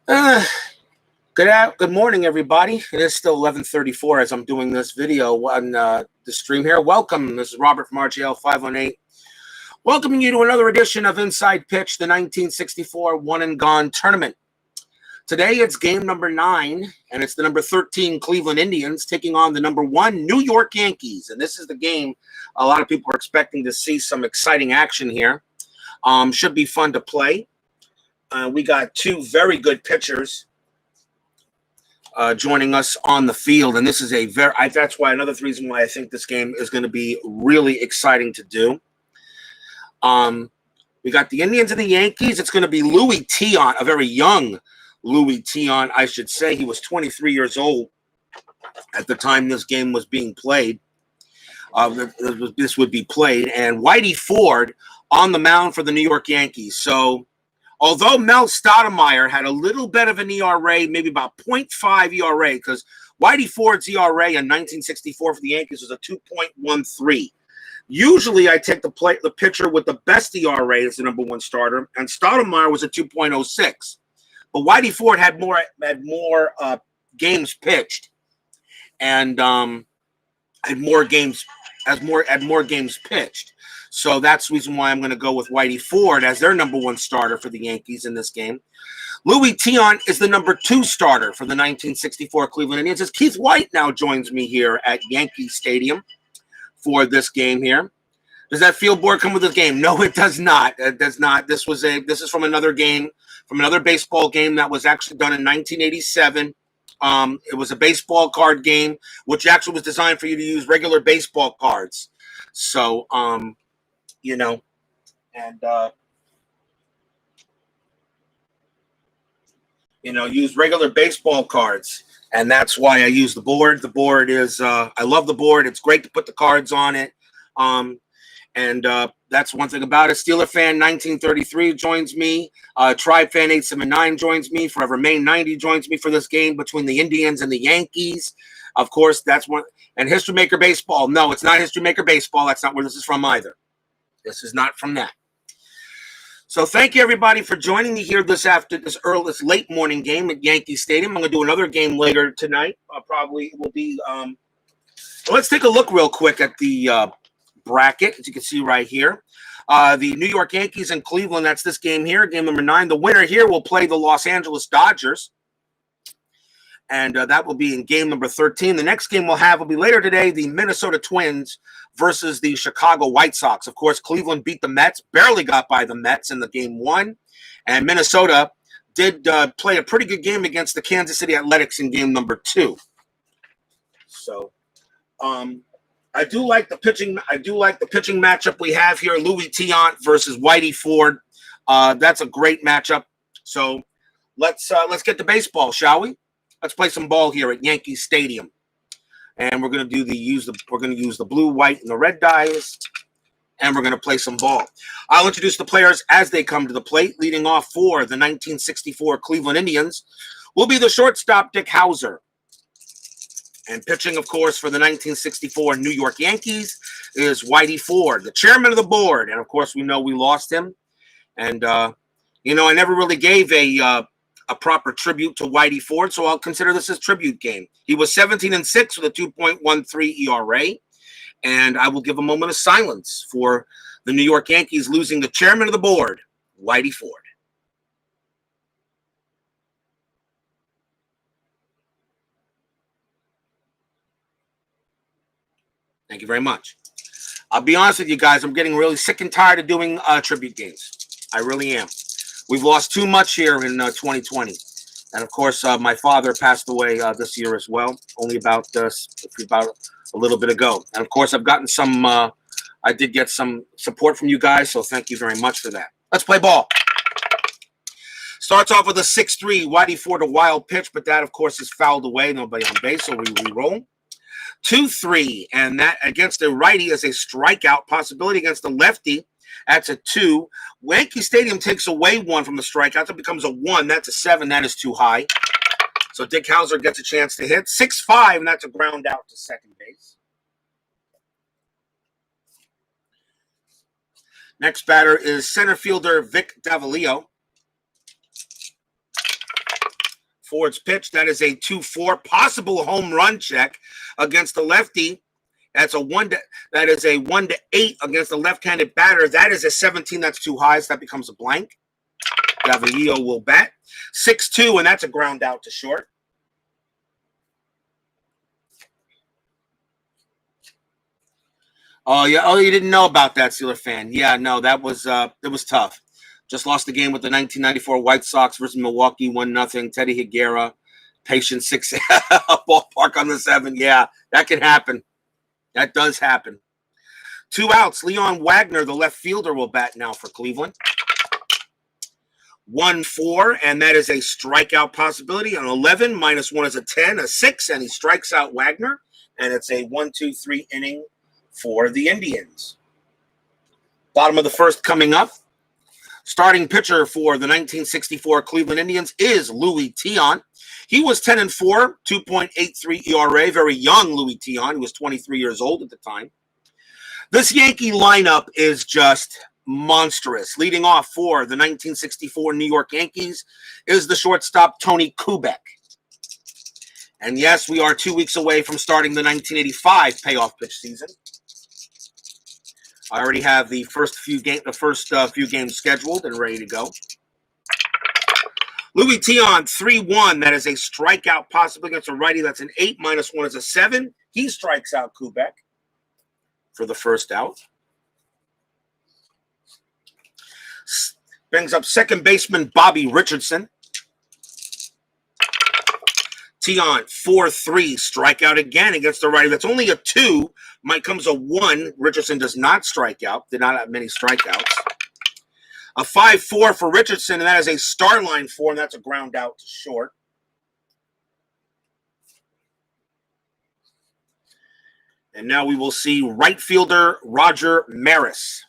Uh, good morning, everybody. It is still 11:34 as I'm doing this video on the stream here. Welcome. This is Robert from RGL 518. Welcoming you to another edition of Inside Pitch, the 1964 One and Gone Tournament. Today it's game number 9, and it's the number 13 Cleveland Indians taking on the number 1 New York Yankees. And this is the game a lot of people are expecting to see some exciting action here. Should be fun to play. We got two very good pitchers joining us on the field, and this is that's why another reason why I think this game is going to be really exciting to do. We got the Indians and the Yankees. It's going to be Louis Tiant, a very young Louis Tiant, I should say. He was 23 years old at the time this game was being played. This would be played, and Whitey Ford on the mound for the New York Yankees. So although Mel Stoudemire had a little bit of an ERA, maybe about 0.5 ERA, because Whitey Ford's ERA in 1964 for the Yankees was a 2.13. Usually I take the pitcher with the best ERA as the number 1 starter, and Stoudemire was a 2.06. But Whitey Ford had more games pitched, and had more games pitched. So that's the reason why I'm going to go with Whitey Ford as their number 1 starter for the Yankees in this game. Louis Tiant is the number 2 starter for the 1964 Cleveland Indians. As Keith White now joins me here at Yankee Stadium for this game here. Does that field board come with this game? No, it does not. It does not. This is from another game, from another baseball game that was actually done in 1987. It was a baseball card game, which actually was designed for you to use regular baseball cards. So, use regular baseball cards. And that's why I use the board. The board is, I love the board. It's great to put the cards on it. That's one thing about it. Steeler Fan 1933 joins me. Tribe Fan 879 joins me. Forever Main 90 joins me for this game between the Indians and the Yankees. Of course, that's one. And History Maker Baseball. No, it's not History Maker Baseball. That's not where this is from either. This is not from that. So thank you, everybody, for joining me here this late morning game at Yankee Stadium. I'm going to do another game later tonight. Probably will be. Let's take a look real quick at the bracket, as you can see right here. The New York Yankees and Cleveland. That's this game here, game number 9. The winner here will play the Los Angeles Dodgers. And that will be in game number 13. The next game we'll have will be later today, the Minnesota Twins versus the Chicago White Sox. Of course, Cleveland beat the Mets, barely got by the Mets in the game 1. And Minnesota did play a pretty good game against the Kansas City Athletics in game number 2. So I do like the pitching. I do like the pitching matchup we have here, Louis Tiant versus Whitey Ford. That's a great matchup. So let's get to baseball, shall we? Let's play some ball here at Yankee Stadium, and we're going to use the blue, white, and the red dice, and we're going to play some ball. I'll introduce the players as they come to the plate. Leading off for the 1964 Cleveland Indians will be the shortstop Dick Howser, and pitching, of course, for the 1964 New York Yankees is Whitey Ford, the chairman of the board, and of course we know we lost him, and I never really gave a proper tribute to Whitey Ford, so I'll consider this his tribute game. He was 17-6 with a 2.13 ERA, and I will give a moment of silence for the New York Yankees losing the chairman of the board, Whitey Ford. Thank you very much. I'll be honest with you guys, I'm getting really sick and tired of doing tribute games. I really am. We've lost too much here in 2020. And, of course, my father passed away this year as well, only about a little bit ago. And, of course, I've gotten I did get some support from you guys, so thank you very much for that. Let's play ball. Starts off with a 6-3. Whitey Ford, a wild pitch, but that, of course, is fouled away. Nobody on base, so we re-roll. 2-3, and that against a righty is a strikeout. Possibility against a lefty. That's a 2. Yankee Stadium takes away 1 from the strikeouts. It becomes a 1. That's a 7. That is too high. So Dick Howser gets a chance to hit. 6-5, and that's a ground out to second base. Next batter is center fielder Vic Davalillo. Ford's pitch. That is a 2-4 possible home run check against the lefty. That is a 1-8 against the left-handed batter. That is a 17. That's too high, so that becomes a blank. Gavilio will bat. 6-2, and that's a ground out to short. Oh, yeah. Oh, you didn't know about that, Steeler fan. Yeah, no, that was it was tough. Just lost the game with the 1994 White Sox versus Milwaukee, 1-0. Teddy Higuera, patient 6 ballpark on the 7. Yeah, that can happen. That does happen. 2 outs. Leon Wagner, the left fielder, will bat now for Cleveland. 1-4, and that is a strikeout possibility. An 11 -1 is a 10, a 6, and he strikes out Wagner. And it's a 1-2-3 inning for the Indians. Bottom of the first coming up. Starting pitcher for the 1964 Cleveland Indians is Louis Tiant. He was 10-4, 2.83 ERA. Very young Louis Tiant. He was 23 years old at the time. This Yankee lineup is just monstrous. Leading off for the 1964 New York Yankees is the shortstop Tony Kubek. And yes, we are 2 weeks away from starting the 1985 payoff pitch season. I already have the first few games scheduled and ready to go. Louis Tiant, 3-1. That is a strikeout possibly against a righty. That's an 8 -1 is a 7. He strikes out Kubek for the first out. Brings up second baseman Bobby Richardson. Tiant, 4-3, strikeout again against the righty. That's only a 2. Mike comes a 1. Richardson does not strike out. Did not have many strikeouts. A 5-4 for Richardson, and that is a star line 4, and that's a ground out to short. And now we will see right fielder Roger Maris.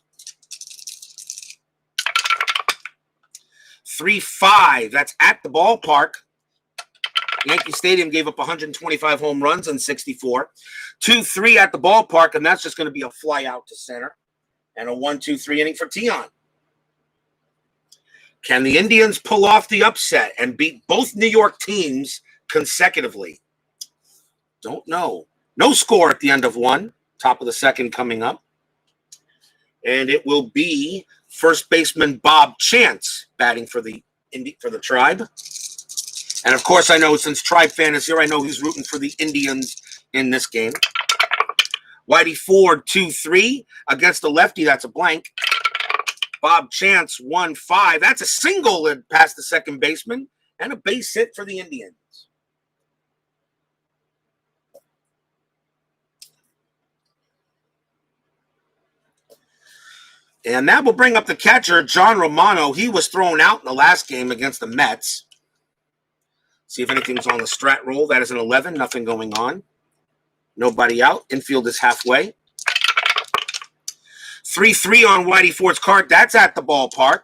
3-5. That's at the ballpark. Yankee Stadium gave up 125 home runs in 64. 2-3 at the ballpark, and that's just going to be a fly out to center. And a 1-2-3 inning for Tiant. Can the Indians pull off the upset and beat both New York teams consecutively? Don't know. No score at the end of 1. Top of the second coming up. And it will be first baseman Bob Chance batting for the Tribe. And, of course, I know since Tribe fan is here, I know he's rooting for the Indians in this game. Whitey Ford, 2-3. Against the lefty, that's a blank. Bob Chance, 1-5. That's a single past the second baseman and a base hit for the Indians. And that will bring up the catcher, John Romano. He was thrown out in the last game against the Mets. See if anything's on the strat roll. That is an 11. Nothing going on. Nobody out. Infield is halfway. 3-3 on Whitey Ford's card. That's at the ballpark.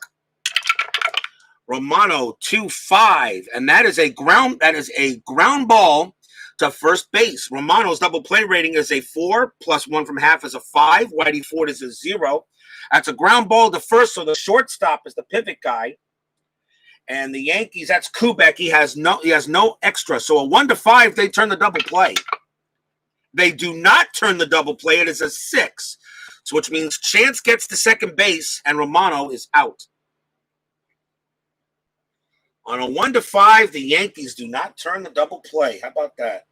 Romano, 2-5. And that is a ground ball to first base. Romano's double play rating is a 4. Plus 1 from half is a 5. Whitey Ford is a 0. That's a ground ball to first, so the shortstop is the pivot guy. And the Yankees, that's Kubek. He has no extra. So a 1-5, they turn the double play. They do not turn the double play. It is a 6. So which means Chance gets to second base and Romano is out. On a 1-5, the Yankees do not turn the double play. How about that?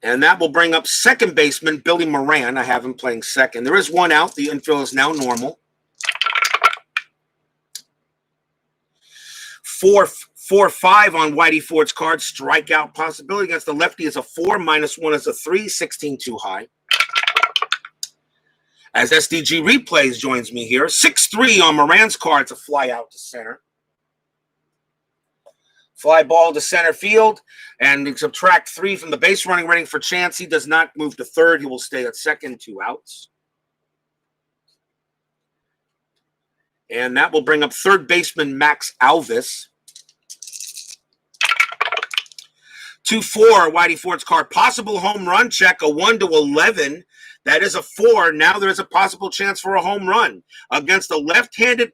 And that will bring up second baseman Billy Moran. I have him playing second. There is 1 out. The infield is now normal. 4-5 on Whitey Ford's card. Strikeout possibility against the lefty is a 4. -1 is a 3. 16 too high. As SDG Replays joins me here. 6-3 on Moran's card. It's a fly out to center. Fly ball to center field. And subtract 3 from the base running rating for Chance. He does not move to third. He will stay at second. 2 outs. And that will bring up third baseman Max Alvis. 2-4, Whitey Ford's card. Possible home run check, a 1-11. That is a 4. Now there's a possible chance for a home run against a left-handed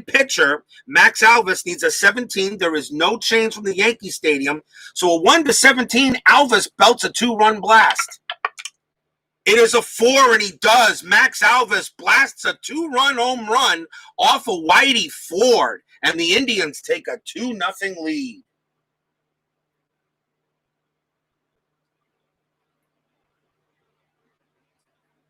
pitcher. Max Alvis needs a 17. There is no change from the Yankee Stadium. So a 1-17, Alvis belts a 2-run blast. It is a 4, and he does. Max Alvis blasts a 2-run home run off of Whitey Ford, and the Indians take a 2-0 lead.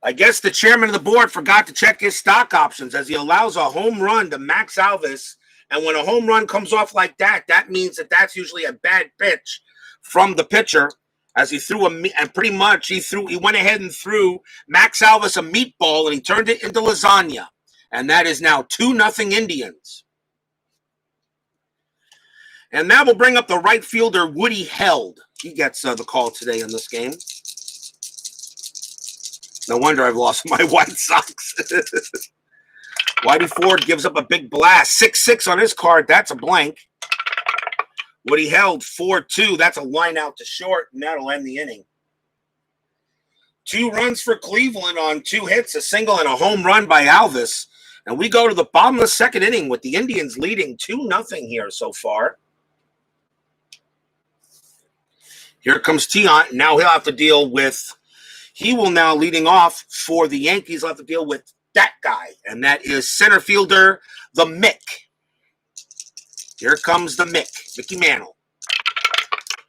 I guess the chairman of the board forgot to check his stock options as he allows a home run to Max Alvis. And when a home run comes off like that, that means that that's usually a bad pitch from the pitcher. As he threw and pretty much he went ahead and threw Max Alvis a meatball, and he turned it into lasagna. And that is now 2-0 Indians. And that will bring up the right fielder, Woody Held. He gets the call today in this game. No wonder I've lost my White Sox. Whitey Ford gives up a big blast. 6-6 on his card. That's a blank. Woody Held 4-2. That's a line out to short, and that'll end the inning. 2 runs for Cleveland on 2 hits, a single, and a home run by Alvis. And we go to the bottom of the second inning with the Indians leading 2-0 here so far. Here comes Tiant. Now he'll have to deal with... He will now, leading off for the Yankees, have to deal with that guy, and that is center fielder, the Mick. Here comes the Mick, Mickey Mantle.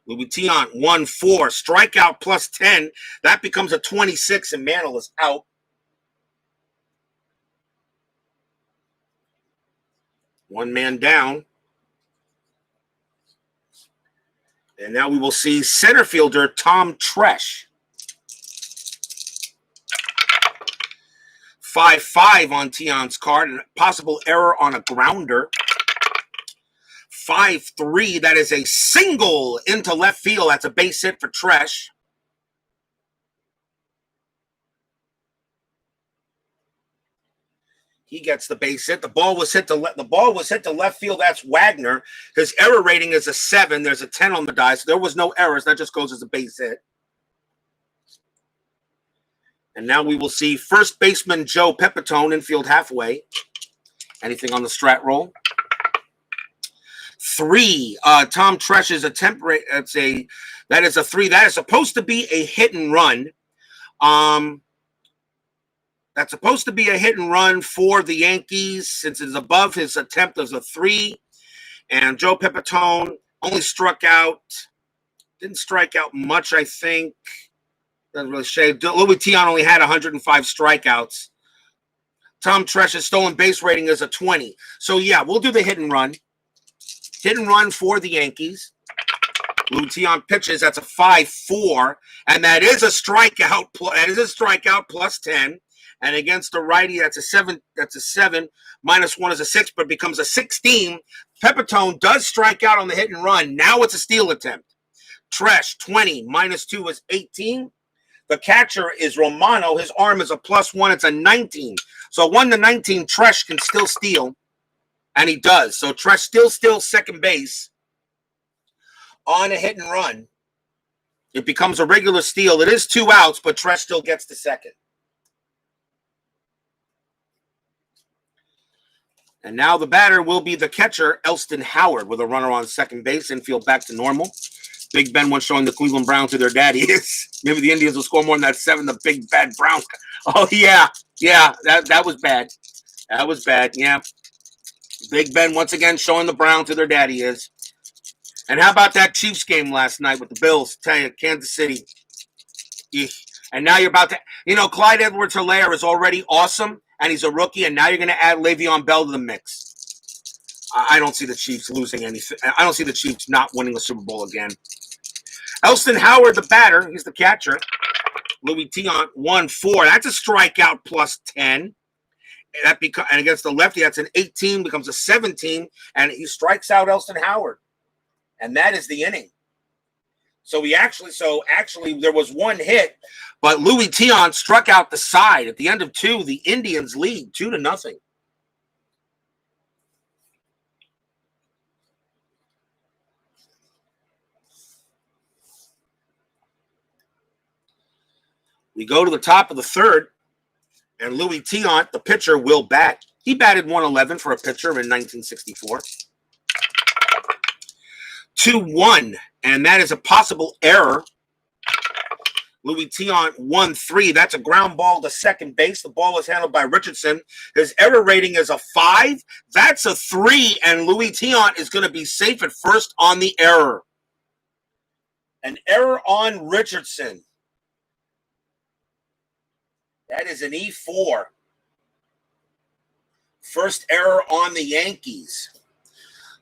Louis Tiant, 1-4, strikeout plus 10. That becomes a 26, and Mantle is out. One man down. And now we will see center fielder Tom Tresh. 5-5 on Tiant's card, and possible error on a grounder. 5-3, that is a single into left field. That's a base hit for Tresh. He gets the base hit. The ball was hit to left field. That's Wagner. His error rating is a 7. There's a 10 on the die, so there was no errors. That just goes as a base hit. And now we will see first baseman Joe Pepitone infield halfway. Anything on the strat roll? 3. Tom Tresh is a temporary. That is a 3. That is supposed to be a hit and run. That's supposed to be a hit and run for the Yankees since it's above his attempt as a 3. And Joe Pepitone only didn't strike out much, I think. Doesn't really shave. Louis Tiant only had 105 strikeouts. Tom Tresh's stolen base rating is a 20. So, yeah, we'll do the hit and run. Hit and run for the Yankees. Louis Tiant pitches. That's a 5-4. And that is a strikeout. That is a strikeout plus 10. And against the righty, that's a 7. That's a 7. -1 is a 6, but becomes a 16. Pepitone does strike out on the hit and run. Now it's a steal attempt. Tresh, 20. -2 is 18. The catcher is Romano. His arm is a +1. It's a 19. So 1-19, Tresh can still steal. And he does. So Tresh still steals second base on a hit and run. It becomes a regular steal. It is 2 outs, but Tresh still gets the second. And now the batter will be the catcher, Elston Howard, with a runner on second base. Infield back to normal. Big Ben once showing the Cleveland Browns who their daddy is. Maybe the Indians will score more than that 7. The big bad Browns. Oh, yeah. Yeah, that was bad. That was bad, yeah. Big Ben once again showing the Browns who their daddy is. And how about that Chiefs game last night with the Bills? Tell you, Kansas City. And now you're about to, Clyde Edwards-Helaire is already awesome, and he's a rookie, and now you're going to add Le'Veon Bell to the mix. I don't see the Chiefs losing anything. I don't see the Chiefs not winning the Super Bowl again. Elston Howard, the batter. He's the catcher. Louis Tiant, 1-4. That's a strikeout plus 10. And against the lefty, that's an 18, becomes a 17, and he strikes out Elston Howard. And that is the inning. So actually there was 1 hit, but Louis Tiant struck out the side. At the end of 2, the Indians lead 2-0. We go to the top of the third, and Louis Tiant, the pitcher, will bat. He batted 111 for a pitcher in 1964. 2-1, and that is a possible error. Louis Tiant 1-3. That's a ground ball to second base. The ball is handled by Richardson. His error rating is a 5. That's a 3, and Louis Tiant is going to be safe at first on the error. An error on Richardson. That is an E4. First error on the Yankees.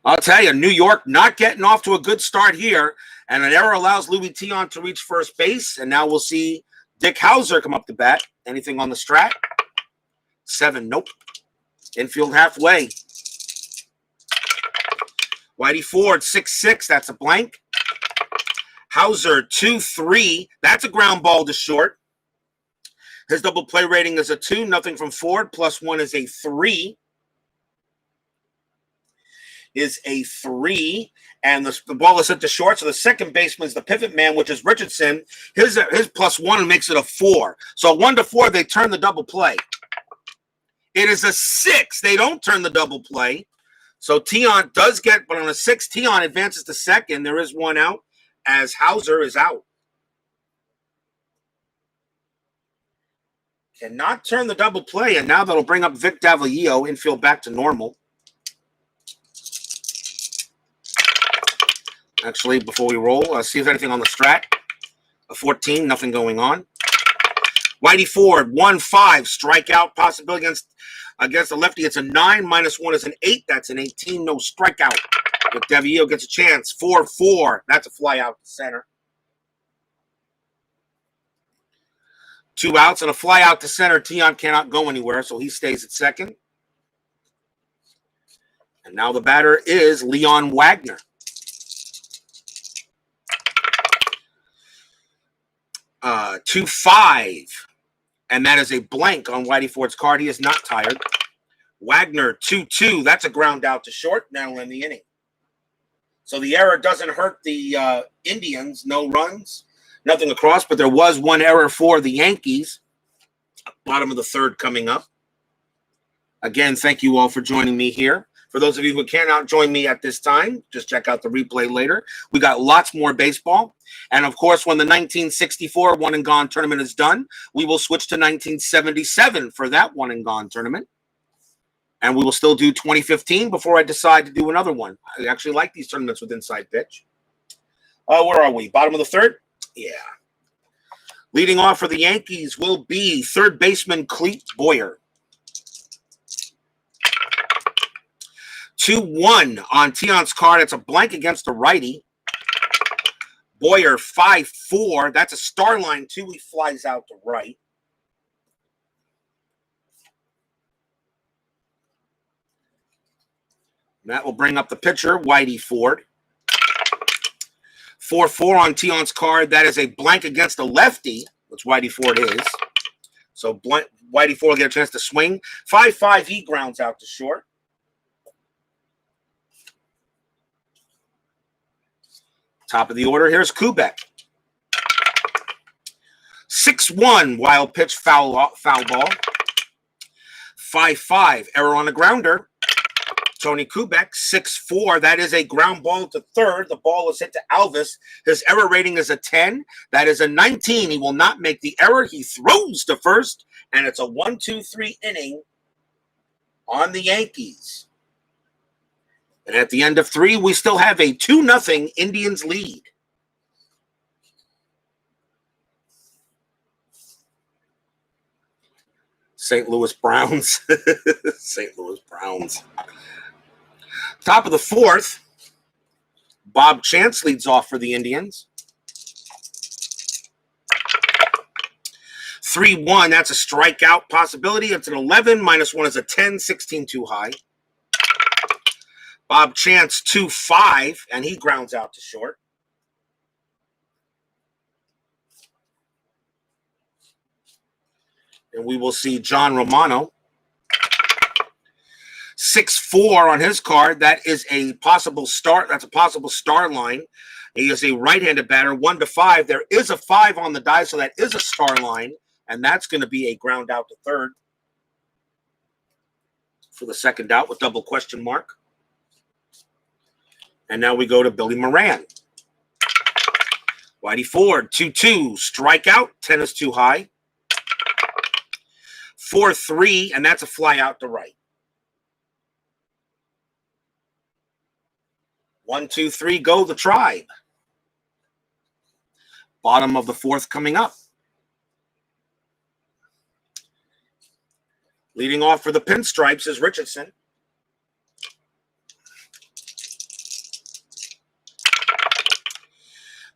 I'll tell you, New York not getting off to a good start here. And an error allows Louis Tiant to reach first base. And now we'll see Dick Hauser come up to bat. Anything on the strat? 7, nope. Infield halfway. Whitey Ford, 6-6, that's a blank. Hauser, 2-3, that's a ground ball to short. His double play rating is a 2, nothing from Ford, +1 is a 3. Is a 3, and the ball is hit to short, so the second baseman is the pivot man, which is Richardson. His +1 makes it a 4. So 1-4, they turn the double play. It is a 6. They don't turn the double play. So Tiant does get, but on a 6, Tiant advances to second. There is one out as Hauser is out. Cannot turn the double play, and now that'll bring up Vic Davalillo, infield back to normal. Actually, before we roll, see if there's anything on the strat. A 14, nothing going on. Whitey Ford, 1-5, strikeout possibility against the lefty. It's a 9, -1 is an 8. That's an 18, no strikeout. But Davalillo gets a chance. 4-4, that's a fly out to center. 2 outs and a fly out to center. Tiant cannot go anywhere, so he stays at second. And now the batter is Leon Wagner. 2-5, and that is a blank on Whitey Ford's card. He is not tired. Wagner, 2-2. That's a ground out to short. That'll end the inning. So the error doesn't hurt the Indians. No runs, nothing across, but there was one error for the Yankees. Bottom of the third coming up. Again, thank you all for joining me here. For those of you who cannot join me at this time, just check out the replay later. We got lots more baseball. And, of course, when the 1964 one-and-gone tournament is done, we will switch to 1977 for that one-and-gone tournament. And we will still do 2015 before I decide to do another one. I actually like these tournaments with Inside Pitch. Where are we? Bottom of the third? Yeah. Leading off for the Yankees will be third baseman Clete Boyer. 2-1 on Tiant's card. It's a blank against the righty. Boyer, 5-4. That's a star line, too. He flies out to right. And that will bring up the pitcher, Whitey Ford. 4-4 on Tiant's card. That is a blank against the lefty, which Whitey Ford is. So Whitey Ford will get a chance to swing. 5-5, he grounds out to short. Top of the order, here's Kubek. 6-1, wild pitch, foul ball. 5-5, error on the grounder. Tony Kubek, 6-4. That is a ground ball to third. The ball is hit to Alvis. His error rating is a 10. That is a 19. He will not make the error. He throws to first, and it's a 1-2-3 inning on the Yankees. And at the end of 3, we still have a 2-0 Indians lead. St. Louis Browns. St. Louis Browns. Top of the fourth, Bob Chance leads off for the Indians. 3-1, that's a strikeout possibility. It's an 11, -1 is a 10, 16 too high. Bob Chance, 2-5, and he grounds out to short. And we will see John Romano. 6-4 on his card. That is a possible start. That's a possible star line. He is a right-handed batter, 1-5. There is a 5 on the die, so that is a star line. and that's going to be a ground out to third for the second out with double question mark. And now we go to Billy Moran. Whitey Ford, 2-2, strikeout, 10 is too high. 4-3, and that's a fly out to right. 1, 2, 3, go the Tribe. Bottom of the fourth coming up. Leading off for the Pinstripes is Richardson.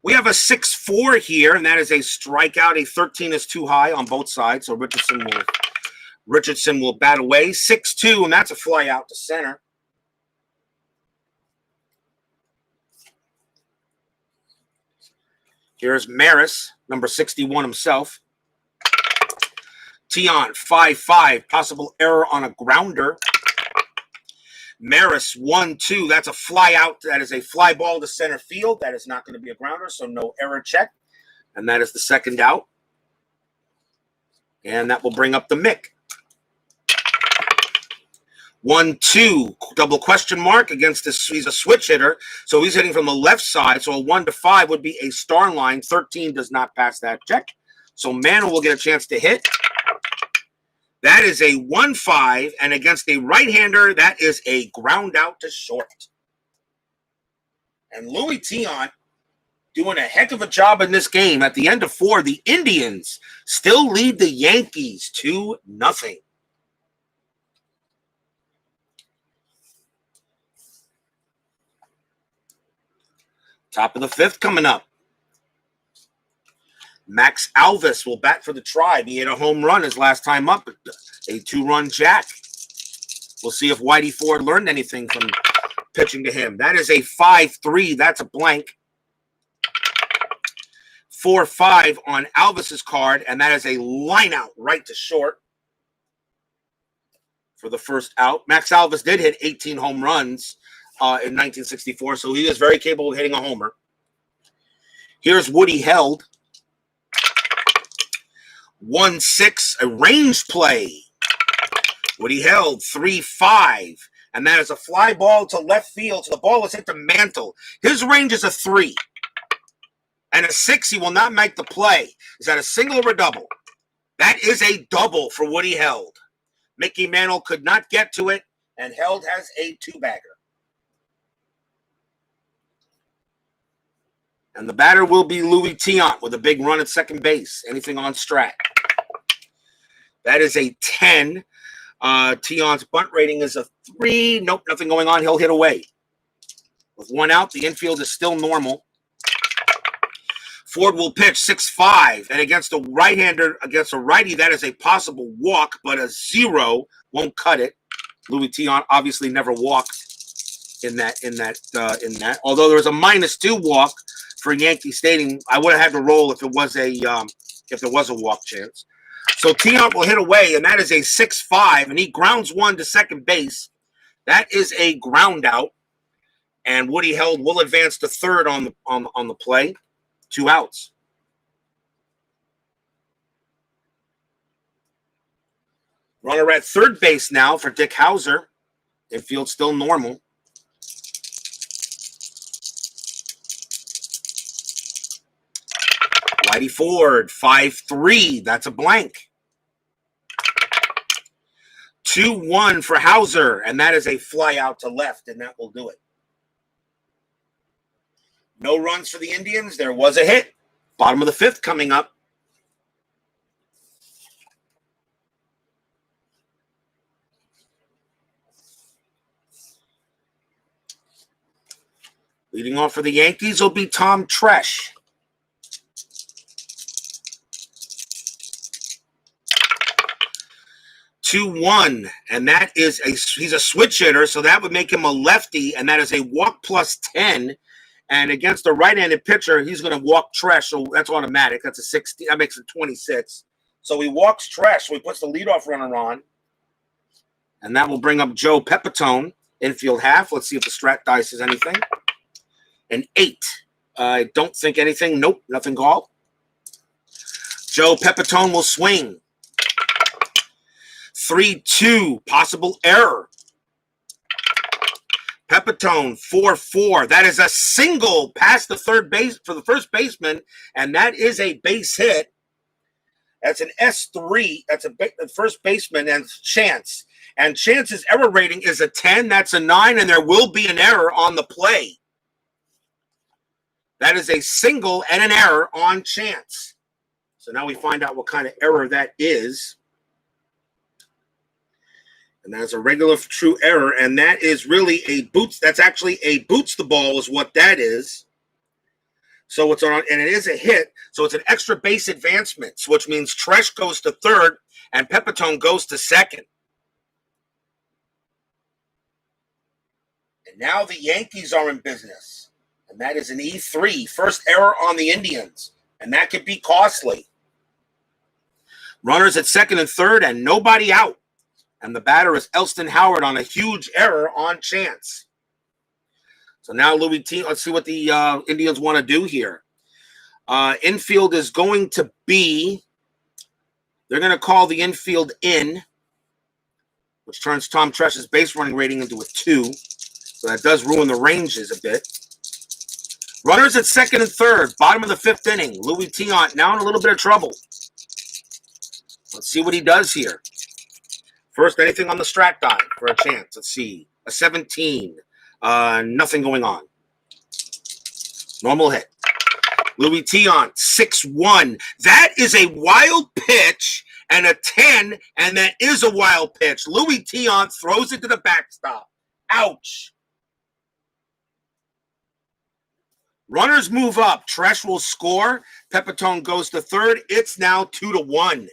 We have a 6-4 here, and that is a strikeout. A 13 is too high on both sides, so Richardson will bat away. 6-2, and that's a fly out to center. Here's Maris, number 61 himself. Tiant, 5-5, possible error on a grounder. Maris, 1-2, that's a fly out. That is a fly ball to center field. That is not going to be a grounder, so no error check. And that is the second out. And that will bring up the Mick. 1-2, double question mark against this. He's a switch hitter, so he's hitting from the left side. So a 1-5 would be a star line. 13 does not pass that check. So Mantle will get a chance to hit. That is a 1-5, and against a right-hander, that is a ground out to short. And Louis Tiant doing a heck of a job in this game. At the end of 4, the Indians still lead the Yankees 2-0. Top of the fifth coming up. Max Alvis will bat for the Tribe. He hit a home run his last time up, a 2-run jack. We'll see if Whitey Ford learned anything from pitching to him. That is a 5-3. That's a blank. 4-5 on Alvis's card, and that is a line out right to short for the first out. Max Alvis did hit 18 home runs in 1964, so he is very capable of hitting a homer. Here's Woody Held. 1-6, a range play. Woody Held, 3-5, and that is a fly ball to left field. So the ball was hit to Mantle. His range is a 3. And a 6, he will not make the play. Is that a single or a double? That is a double for Woody Held. Mickey Mantle could not get to it, and Held has a 2-bagger. And the batter will be Louis Tiant with a big run at second base. Anything on Strat. That is a 10. Tiant's bunt rating is a 3. Nope, nothing going on. He'll hit away. With 1 out, the infield is still normal. Ford will pitch 6-5. And against a right-hander, against a righty, that is a possible walk, but a 0 won't cut it. Louis Tiant obviously never walked in that. Although there was a -2 walk for Yankee Stadium. I would have had to roll if it was a walk chance. So Tiant will hit away, and that is a 6-5, and he grounds one to second base. That is a ground out, and Woody Held will advance to third on the play. 2 outs. Runner at third base now for Dick Hauser. Infield still normal. Whitey Ford, 5-3. That's a blank. 2-1 for Hauser, and that is a fly out to left, and that will do it. No runs for the Indians. There was a hit. Bottom of the fifth coming up. Leading off for the Yankees will be Tom Tresh. 2-1, and that is he's a switch hitter, so that would make him a lefty, and that is a walk plus 10. And against a right-handed pitcher, he's going to walk Tresh, so that's automatic. That's a 16. That makes it 26. So he walks Tresh, so he puts the leadoff runner on, and that will bring up Joe Pepitone, infield half. Let's see if the strat dice is anything. An 8. I don't think anything. Nope, nothing called. Joe Pepitone will swing. 3-2, possible error. Pepitone, 4-4. That is a single past the third base for the first baseman, and that is a base hit. That's an S3. That's the first baseman and Chance. And Chance's error rating is a 10. That's a 9, and there will be an error on the play. That is a single and an error on Chance. So now we find out what kind of error that is. And that's a regular true error, and that is really a boots. That's actually a boots the ball is what that is. So it's on, and it is a hit. So it's an extra base advancement, which means Tresh goes to third and Pepitone goes to second. And now the Yankees are in business, and that is an E3, first error on the Indians, and that could be costly. Runners at second and third, and nobody out. And the batter is Elston Howard on a huge error on Chance. So now Louis T. Let's see what the Indians want to do here. Infield is going to be, they're going to call the infield in, which turns Tom Tresh's base running rating into a 2. So that does ruin the ranges a bit. Runners at second and third, bottom of the 5th inning. Louis Tiant now in a little bit of trouble. Let's see what he does here. First, anything on the strat die for a chance. Let's see. A 17. Nothing going on. Normal hit. Louis Tiant, 6-1. That is a wild pitch and a 10, and that is a wild pitch. Louis Tiant throws it to the backstop. Ouch. Runners move up. Tresh will score. Pepitone goes to third. It's now 2-1.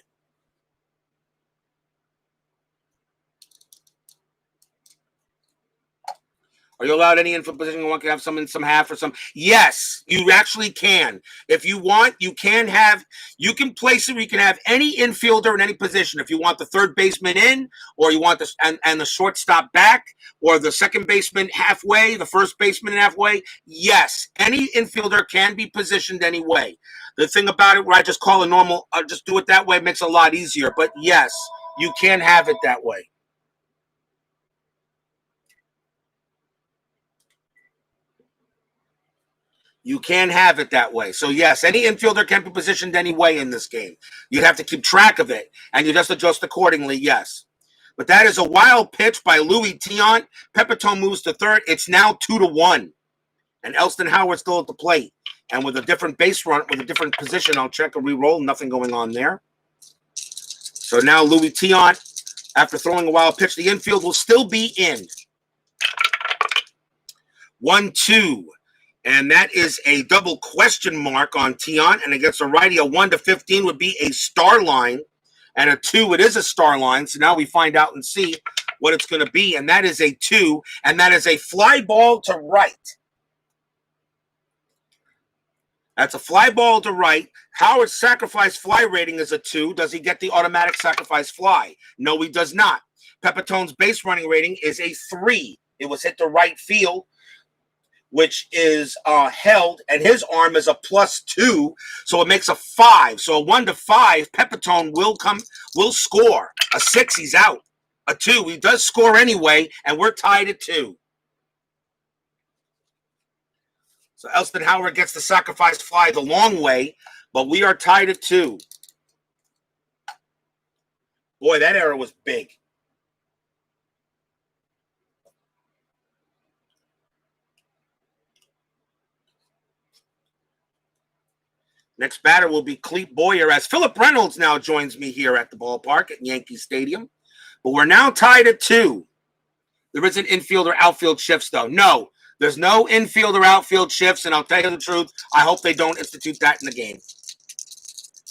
Are you allowed any infield position? One can have some in some half or some. Yes, you actually can. If you want, you can place it where you can have any infielder in any position. If you want the third baseman in, or you want and the shortstop back, or the second baseman halfway, the first baseman halfway. Yes, any infielder can be positioned any way. The thing about it, where I just call a normal, just do it that way, makes it a lot easier. But yes, you can have it that way. You can have it that way. So, yes, any infielder can be positioned any way in this game. You'd have to keep track of it, and you just adjust accordingly, yes. But that is a wild pitch by Louis Tiant. Pepitone moves to third. It's now 2-1. And Elston Howard still at the plate. And with a different base run, with a different position, I'll check a re-roll. Nothing going on there. So now Louis Tiant, after throwing a wild pitch, the infield will still be in. 1-2. And that is a double question mark on Tiant. And against a righty, a 1-15 would be a star line. And a 2, it is a star line. So now we find out and see what it's going to be. And that is a 2. And that is a fly ball to right. That's a fly ball to right. Howard's sacrifice fly rating is a 2. Does he get the automatic sacrifice fly? No, he does not. Pepitone's base running rating is a 3. It was hit to right field, which is held, and his arm is a +2, so it makes a 5. So a 1-5, Pepitone will score. A 6, he's out. A 2, he does score anyway, and we're tied at 2. So Elston Howard gets the sacrifice fly the long way, but we are tied at 2. Boy, that error was big. Next batter will be Clete Boyer, as Philip Reynolds now joins me here at the ballpark at Yankee Stadium. But we're now tied at 2. There isn't infield or outfield shifts, though. No, there's no infield or outfield shifts, and I'll tell you the truth, I hope they don't institute that in the game.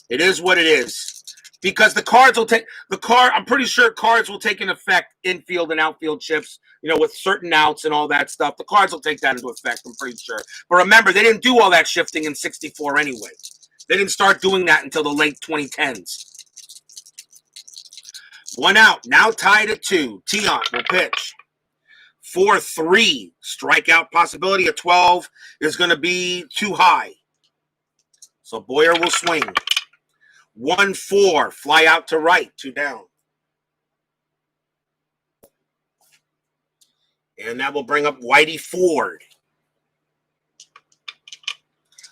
It is what it is. Because the Cards will take I'm pretty sure Cards will take in effect infield and outfield shifts, with certain outs and all that stuff. The Cards will take that into effect, I'm pretty sure. But remember, they didn't do all that shifting in '64 anyway. They didn't start doing that until the late 2010s. 1 out, now tied at 2. Tiant will pitch. 4-3, strikeout possibility of 12 is going to be too high. So Boyer will swing. 1-4, fly out to right, 2 down. And that will bring up Whitey Ford.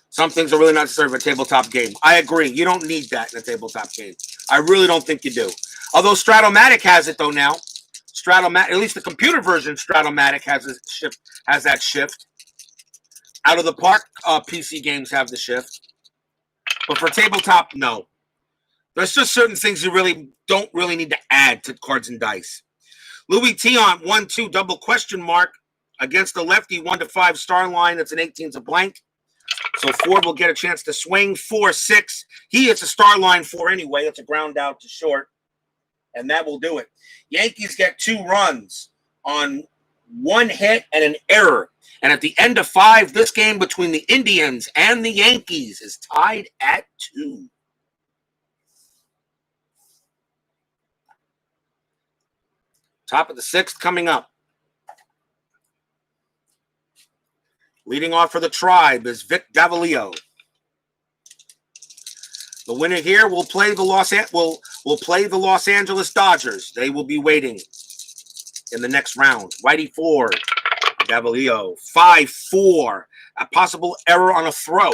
Some things are really not necessary for a tabletop game. I agree. You don't need that in a tabletop game. I really don't think you do. Although Stratomatic has it, though, now. Stratomatic, at least the computer version, Stratomatic has that shift. Out of the park, PC games have the shift. But for tabletop, no. There's just certain things you really don't need to add to cards and dice. Louis Tiant, 1-2, double question mark. Against the lefty, 1-5 star line. That's an 18's a blank. So Ford will get a chance to swing. 4-6. He hits a star line 4 anyway. It's a ground out to short. And that will do it. Yankees get 2 runs on 1 hit and an error. And at the end of 5, this game between the Indians and the Yankees is tied at 2. Top of the 6th coming up. Leading off for the Tribe is Vic Davalillo. The winner here will play the Los Angeles Dodgers. They will be waiting in the next round. Whitey Ford, Davalillo, 5-4. A possible error on a throw.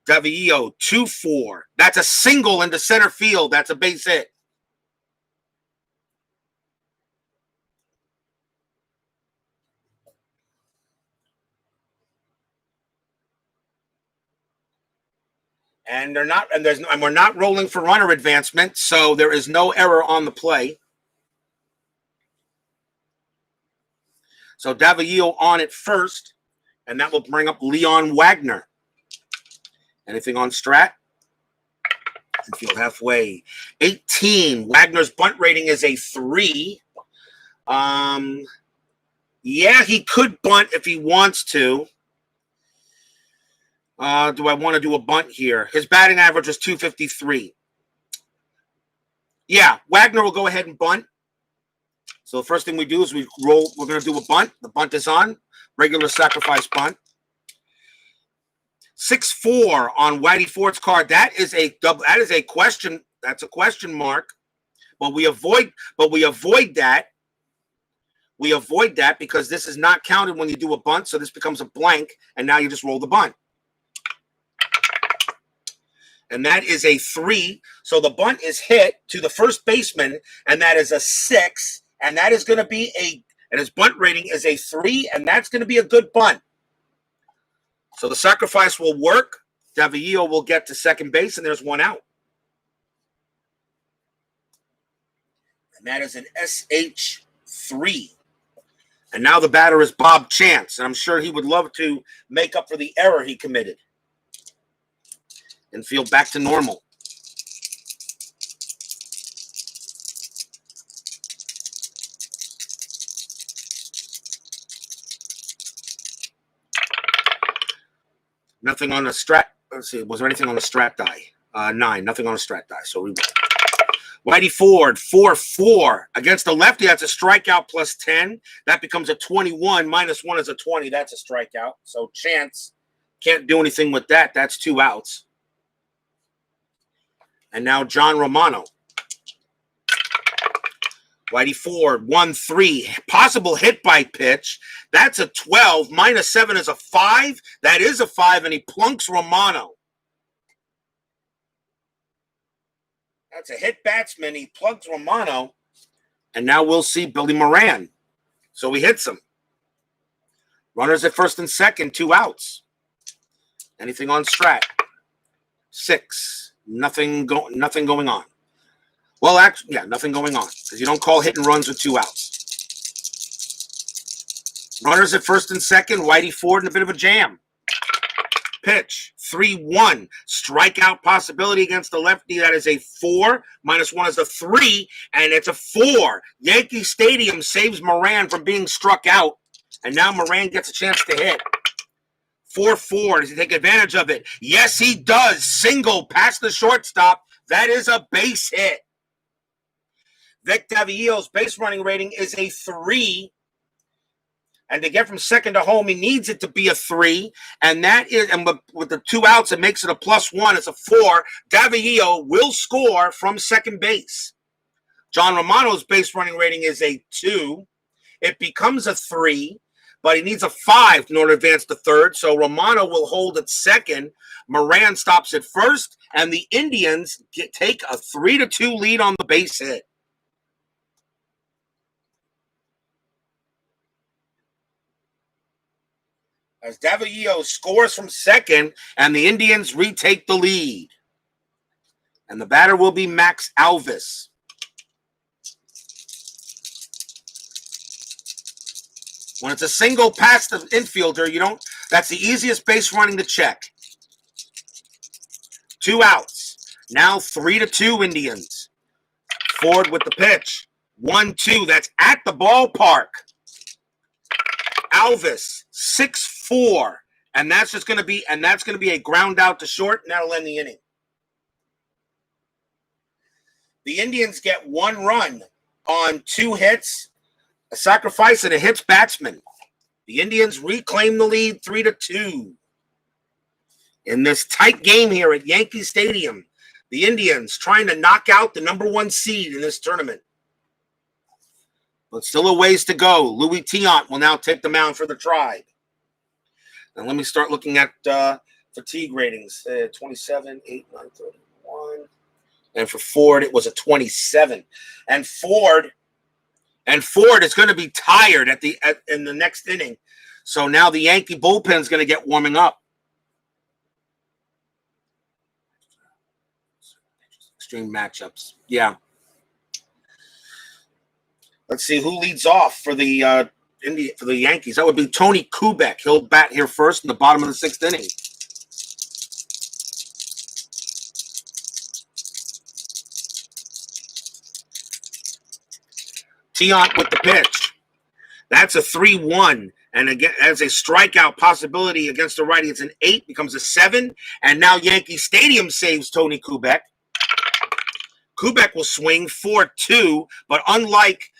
Davalillo, 2-4. That's a single into center field. That's a base hit. And we're not rolling for runner advancement, so there is no error on the play. So Davalillo on it first, and that will bring up Leon Wagner. Anything on strat? Infield halfway. 18. Wagner's bunt rating is a 3. Yeah, he could bunt if he wants to. Do I want to do a bunt here? His batting average is 253. Yeah, Wagner will go ahead and bunt. So the first thing we do is we roll. We're going to do a bunt. The bunt is on. Regular sacrifice bunt. 6-4 on Whitey Ford's card. That is a double. That is a question. That's a question mark. But we avoid that. We avoid that because this is not counted when you do a bunt. So this becomes a blank, and now you just roll the bunt. And that is a 3. So the bunt is hit to the first baseman, and that is a 6. And that is going to be and his bunt rating is a 3, and that's going to be a good bunt. So the sacrifice will work. Davalillo will get to second base, and there's 1 out. And that is an SH3. And now the batter is Bob Chance, and I'm sure he would love to make up for the error he committed and feel back to normal. Nothing on the strat. Let's see. Was there anything on the strat die? 9. Nothing on the strat die. So we Whitey Ford, 4-4. Against the lefty, that's a strikeout plus 10. That becomes a 21. Minus 1 is a 20. That's a strikeout. So Chance can't do anything with that. That's 2 outs. And now John Romano. Whitey Ford, 1-3. Possible hit by pitch. That's a 12. Minus 7 is a 5. That is a 5, and he plunks Romano. That's a hit batsman. He plugs Romano. And now we'll see Billy Moran. So he hits him. Runners at first and second, 2 outs. Anything on strat? 6. Nothing going on. Well, actually, yeah, nothing going on because you don't call hit and runs with 2 outs. Runners at first and second, Whitey Ford in a bit of a jam. Pitch, 3-1. Strikeout possibility against the lefty. That is a 4. Minus 1 is a 3, and it's a 4. Yankee Stadium saves Moran from being struck out, and now Moran gets a chance to hit. 4-4. Does he take advantage of it? Yes, he does. Single past the shortstop. That is a base hit. Vic Davalillo's base running rating is a 3. And to get from second to home, he needs it to be a 3. And that is, and with the 2 outs, it makes it a +1. It's a 4. Davio will score from second base. John Romano's base running rating is a 2. It becomes a 3, but he needs a 5 in order to advance to third. So Romano will hold at second. Moran stops at first, and the Indians take a 3-2 lead on the base hit. As Davio scores from second, and the Indians retake the lead. And the batter will be Max Alvis. When it's a single past the infielder, that's the easiest base running to check. 2 outs. Now 3-2 Indians. Ford with the pitch. 1-2. That's at the ballpark. Alvis, 6-4. And that's going to be a ground out to short, and that'll end the inning. The Indians get 1 run on 2 hits, a sacrifice, and a hits batsman. The Indians reclaim the lead 3-2. In this tight game here at Yankee Stadium, the Indians trying to knock out the #1 seed in this tournament. But still a ways to go. Louis Tiant will now take the mound for the Tribe. And let me start looking at fatigue ratings. 27, 8, 9, 31. And for Ford, it was a 27. And Ford is going to be tired in the next inning. So now the Yankee bullpen is going to get warming up. Extreme matchups. Yeah. Let's see who leads off for the Yankees. That would be Tony Kubek. He'll bat here first in the bottom of the 6th inning. Tiant with the pitch. That's a 3-1. And again, as a strikeout possibility against the righty, it's an 8, becomes a 7. And now Yankee Stadium saves Tony Kubek. Kubek will swing 4-2, but unlike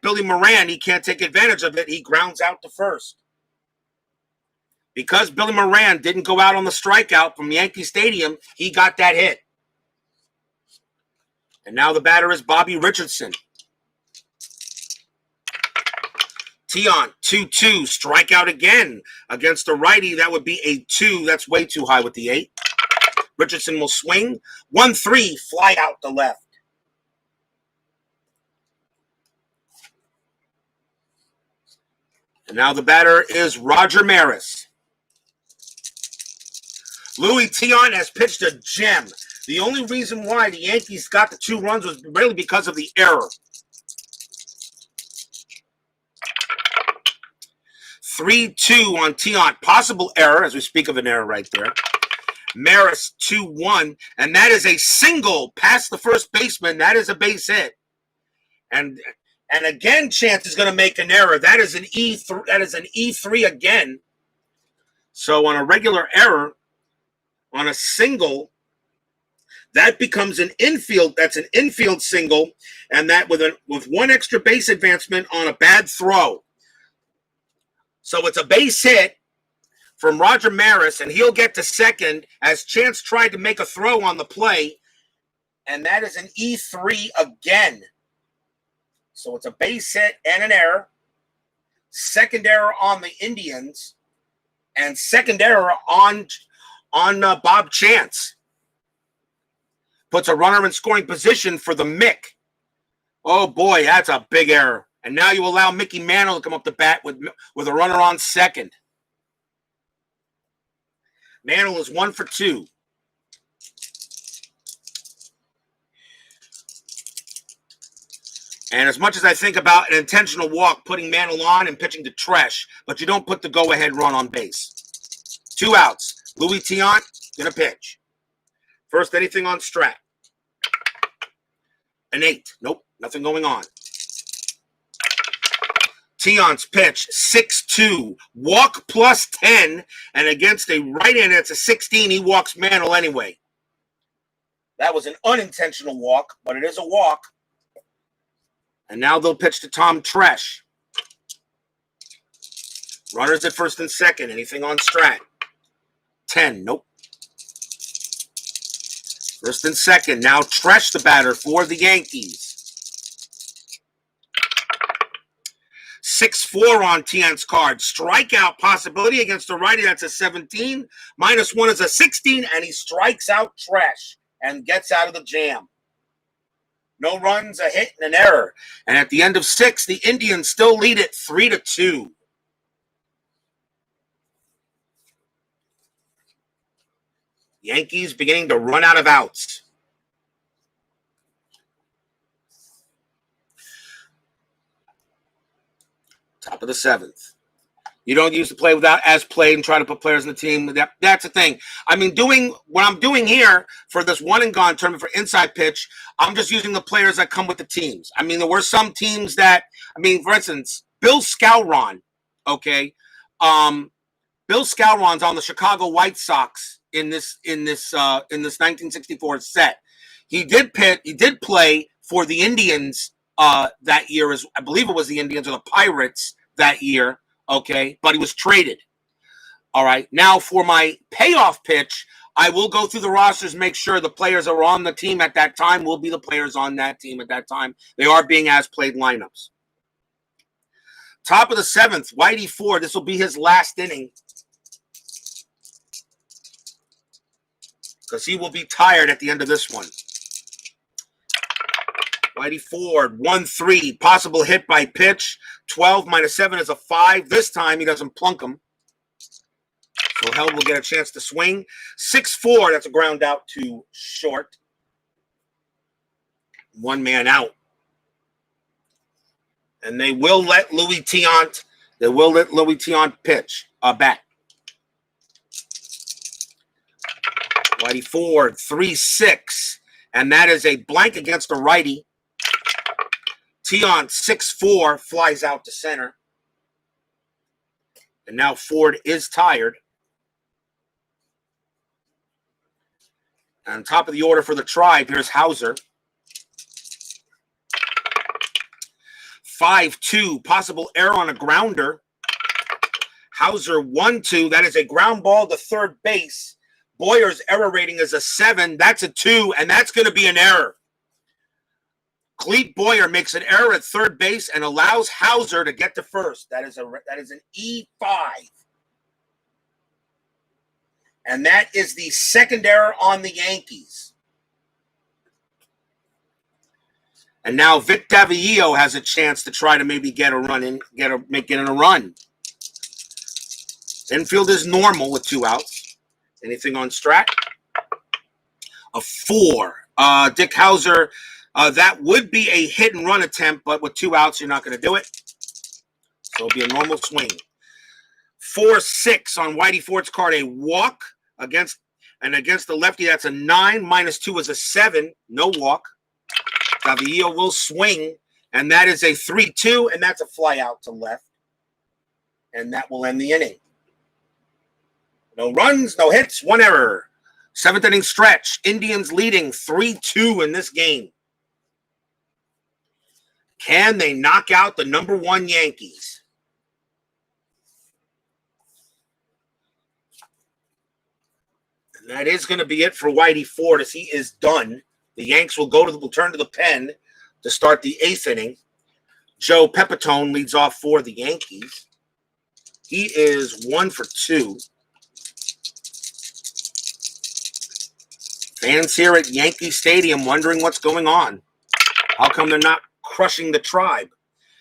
Billy Moran, he can't take advantage of it. He grounds out to first. Because Billy Moran didn't go out on the strikeout from Yankee Stadium, he got that hit. And now the batter is Bobby Richardson. Tiant, 2-2, strikeout again against the righty. That would be a 2. That's way too high with the 8. Richardson will swing. 1-3, fly out to left. And now the batter is Roger Maris. Louis Tiant has pitched a gem. The only reason why the Yankees got the 2 runs was really because of the error. 3-2 on Tiant. Possible error, as we speak of an error right there. Maris 2-1, and that is a single past the first baseman. That is a base hit. And again, Chance is going to make an error. That is an E3. That is an E3 again. So on a regular error, on a single, that becomes an infield. That's an infield single, and that with 1 extra base advancement on a bad throw. So it's a base hit from Roger Maris, and he'll get to second as Chance tried to make a throw on the play, and that is an E3 again. So it's a base hit and an error. Second error on the Indians, and second error on Bob Chance. Puts a runner in scoring position for the Mick. Oh boy, that's a big error. And now you allow Mickey Mantle to come up to bat with a runner on second. Mantle is 1 for 2. And as much as I think about an intentional walk, putting Mantle on and pitching to Tresh, but you don't put the go-ahead run on base. 2 outs. Louis Tiant going to pitch. First, anything on Strat. An 8. Nope, nothing going on. Tiant's pitch, 6-2. Walk plus 10, and against a right-hander, it's a 16. He walks Mantle anyway. That was an unintentional walk, but it is a walk. And now they'll pitch to Tom Tresh. Runners at first and second. Anything on strat? 10. Nope. First and second. Now Tresh the batter for the Yankees. 6-4 on Tiant's card. Strikeout possibility against a righty. That's a 17. -1 is a 16, and he strikes out Tresh and gets out of the jam. No runs, a hit, and an error. And at the end of 6, the Indians still lead it 3-2. Yankees beginning to run out of outs. Top of the 7th. You don't use the play without as played and try to put players in the team. That's the thing. I mean, what I'm doing here for this one and gone tournament for inside pitch, I'm just using the players that come with the teams. I mean, there were some teams that, for instance, Bill Skowron, okay? Bill Skowron's on the Chicago White Sox in this 1964 set. He did play for the Indians that year, as I believe it was the Indians or the Pirates that year. Okay, but he was traded. All right, now for my payoff pitch, I will go through the rosters, make sure the players that were on the team at that time will be the players on that team at that time. They are being as played lineups. Top of the 7th, Whitey Ford. This will be his last inning because he will be tired at the end of this one. Whitey Ford, 1-3, possible hit by pitch. 12 -7 is a 5. This time he doesn't plunk him. So Held will get a chance to swing. 6-4, that's a ground out to short. 1 man out. And they will let Louis Tiant pitch, bat. Whitey Ford, 3-6. And that is a blank against a righty. Tiant, 6-4, flies out to center. And now Ford is tired. On top of the order for the Tribe, here's Hauser. 5-2, possible error on a grounder. Hauser, 1-2, that is a ground ball to third base. Boyer's error rating is a 7. That's a 2, and that's going to be an error. Clete Boyer makes an error at third base and allows Hauser to get to first. That is an E5. And that is the second error on the Yankees. And now Vic Davillo has a chance to try to maybe get a run in, make it in a run. Infield is normal with 2 outs. Anything on strat? A 4. Dick Hauser. That would be a hit and run attempt, but with 2 outs, you're not going to do it. So it'll be a normal swing. 4-6 on Whitey Ford's card, a walk against the lefty. That's a 9. -2 is a 7. No walk. Davillo will swing, and that is a 3-2, and that's a fly out to left. And that will end the inning. No runs, no hits, 1 error. 7th inning stretch. Indians leading 3-2 in this game. Can they knock out the number 1 Yankees? And that is going to be it for Whitey Ford as he is done. The Yanks will turn to the pen to start the 8th inning. Joe Pepitone leads off for the Yankees. He is 1 for 2. Fans here at Yankee Stadium wondering what's going on. How come they're not crushing the Tribe?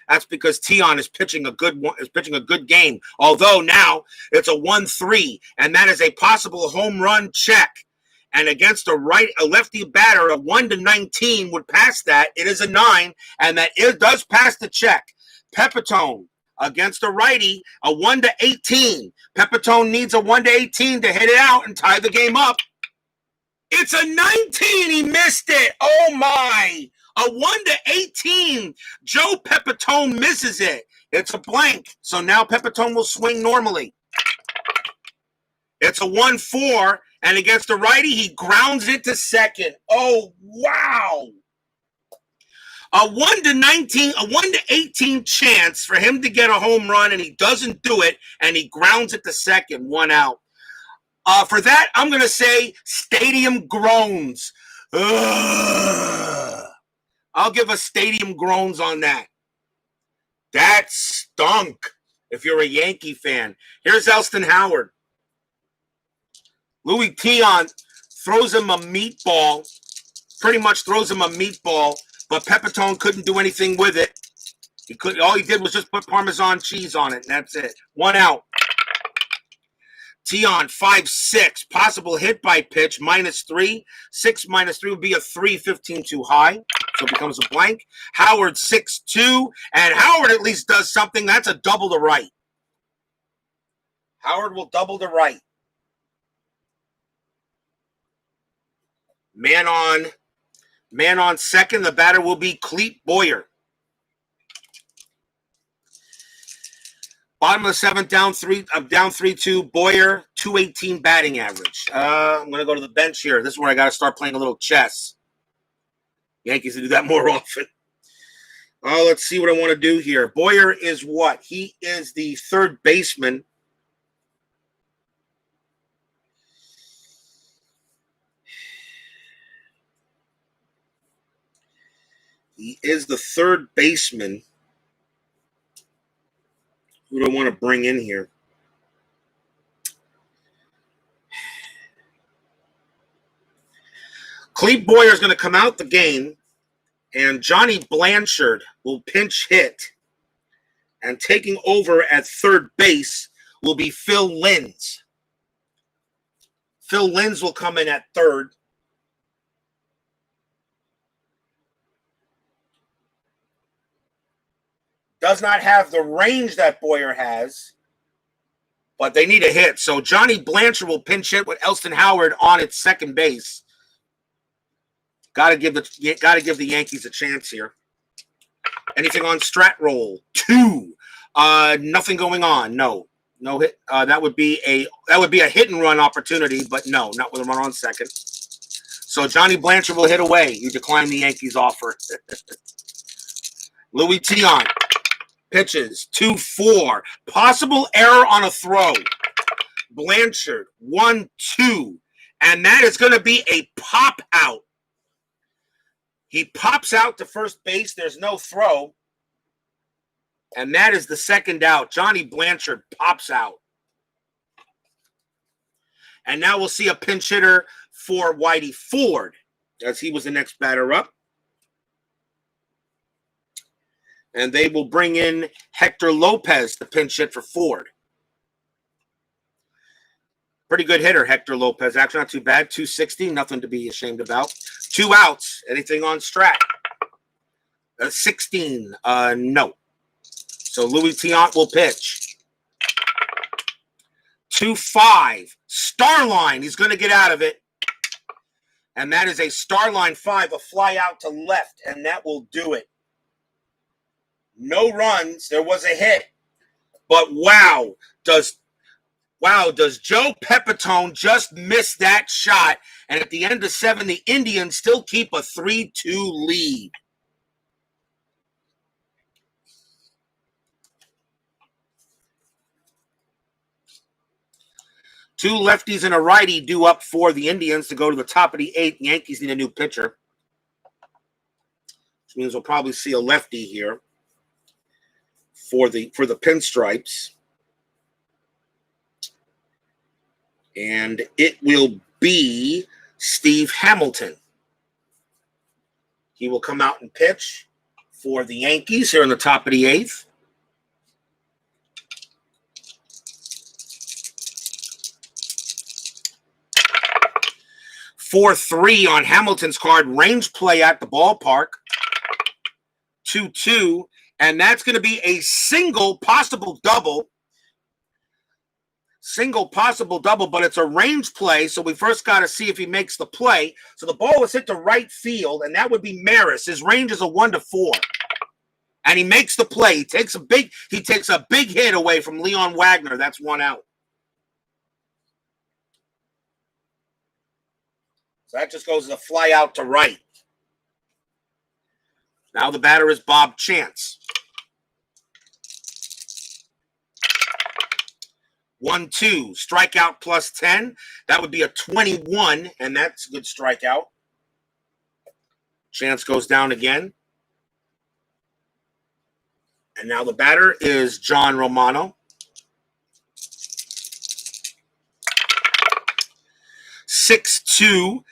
That's because Tiant is pitching a good game. Although now it's a 1-3, and that is a possible home run check. And against a lefty batter, a 1-19 would pass that. It is a 9, and that it does pass the check. Pepitone against a righty, a 1-18. Pepitone needs a 1-18 to hit it out and tie the game up. It's a 19. He missed it. Oh my! A 1-18. Joe Pepitone misses it. It's a blank. So now Pepitone will swing normally. It's a 1-4. And against the righty, he grounds it to second. Oh, wow. A 1 to 19, a 1 to 18 chance for him to get a home run, and he doesn't do it, and he grounds it to second, 1 out. For that, I'm going to say stadium groans. Ugh. I'll give a stadium groans on that. That stunk if you're a Yankee fan. Here's Elston Howard. Louis Tiant throws him a meatball, pretty much throws him a meatball, but Pepitone couldn't do anything with it. All he did was just put Parmesan cheese on it, and that's it. 1 out. Tiant, 5-6. Possible hit by pitch, -3. 6 -3 would be a 3, 15 too high. So it becomes a blank. Howard, 6-2. And Howard at least does something. That's a double to right. Howard will double to right. Man on second. The batter will be Clete Boyer. Bottom of the seventh, down 3-2. Boyer, 218 batting average. I'm going to go to the bench here. This is where I got to start playing a little chess. Yankees do that more often. Let's see what I want to do here. Boyer is what? He is the third baseman. He is the third baseman. Who do I want to bring in here? Clete Boyer is going to come out the game, and Johnny Blanchard will pinch hit. And taking over at third base will be Phil Linz. Phil Linz will come in at third. Does not have the range that Boyer has, but they need a hit. So Johnny Blanchard will pinch hit with Elston Howard on its second base. Got to give the Yankees a chance here. Anything on strat roll? 2. Nothing going on. No hit. That would be a hit and run opportunity, but no, not with a run on second. So Johnny Blanchard will hit away. You decline the Yankees offer. Louis Tiant pitches 2-4. Possible error on a throw. Blanchard 1-2, and that is going to be a pop out. He pops out to first base. There's no throw. And that is the second out. Johnny Blanchard pops out. And now we'll see a pinch hitter for Whitey Ford, as he was the next batter up. And they will bring in Hector Lopez to pinch hit for Ford. Pretty good hitter, Hector Lopez. Actually, not too bad. 260, nothing to be ashamed about. 2 outs. Anything on strat? 16, no. So Louis Tiant will pitch. 2-5. Star line. He's going to get out of it. And that is a star line 5, a fly out to left, and that will do it. No runs. There was a hit. But wow, does Joe Pepitone just miss that shot? And at the end of 7, the Indians still keep a 3-2 lead. Two lefties and a righty due up for the Indians to go to the top of the 8th. Yankees need a new pitcher, which means we'll probably see a lefty here for the Pinstripes. And it will be Steve Hamilton. He will come out and pitch for the Yankees here in the top of the 8th. 4-3 on Hamilton's card. Range play at the ballpark. 2-2. And that's going to be a single possible double. But it's a range play, so we first got to see if he makes the play. So the ball was hit to right field, and that would be Maris. His range is a 1-4. And he makes the play. He takes a big hit away from Leon Wagner. That's 1 out. So that just goes as a fly out to right. Now the batter is Bob Chance. 1-2, strikeout plus 10. That would be a 21, and that's a good strikeout. Chance goes down again. And now the batter is John Romano. 6-2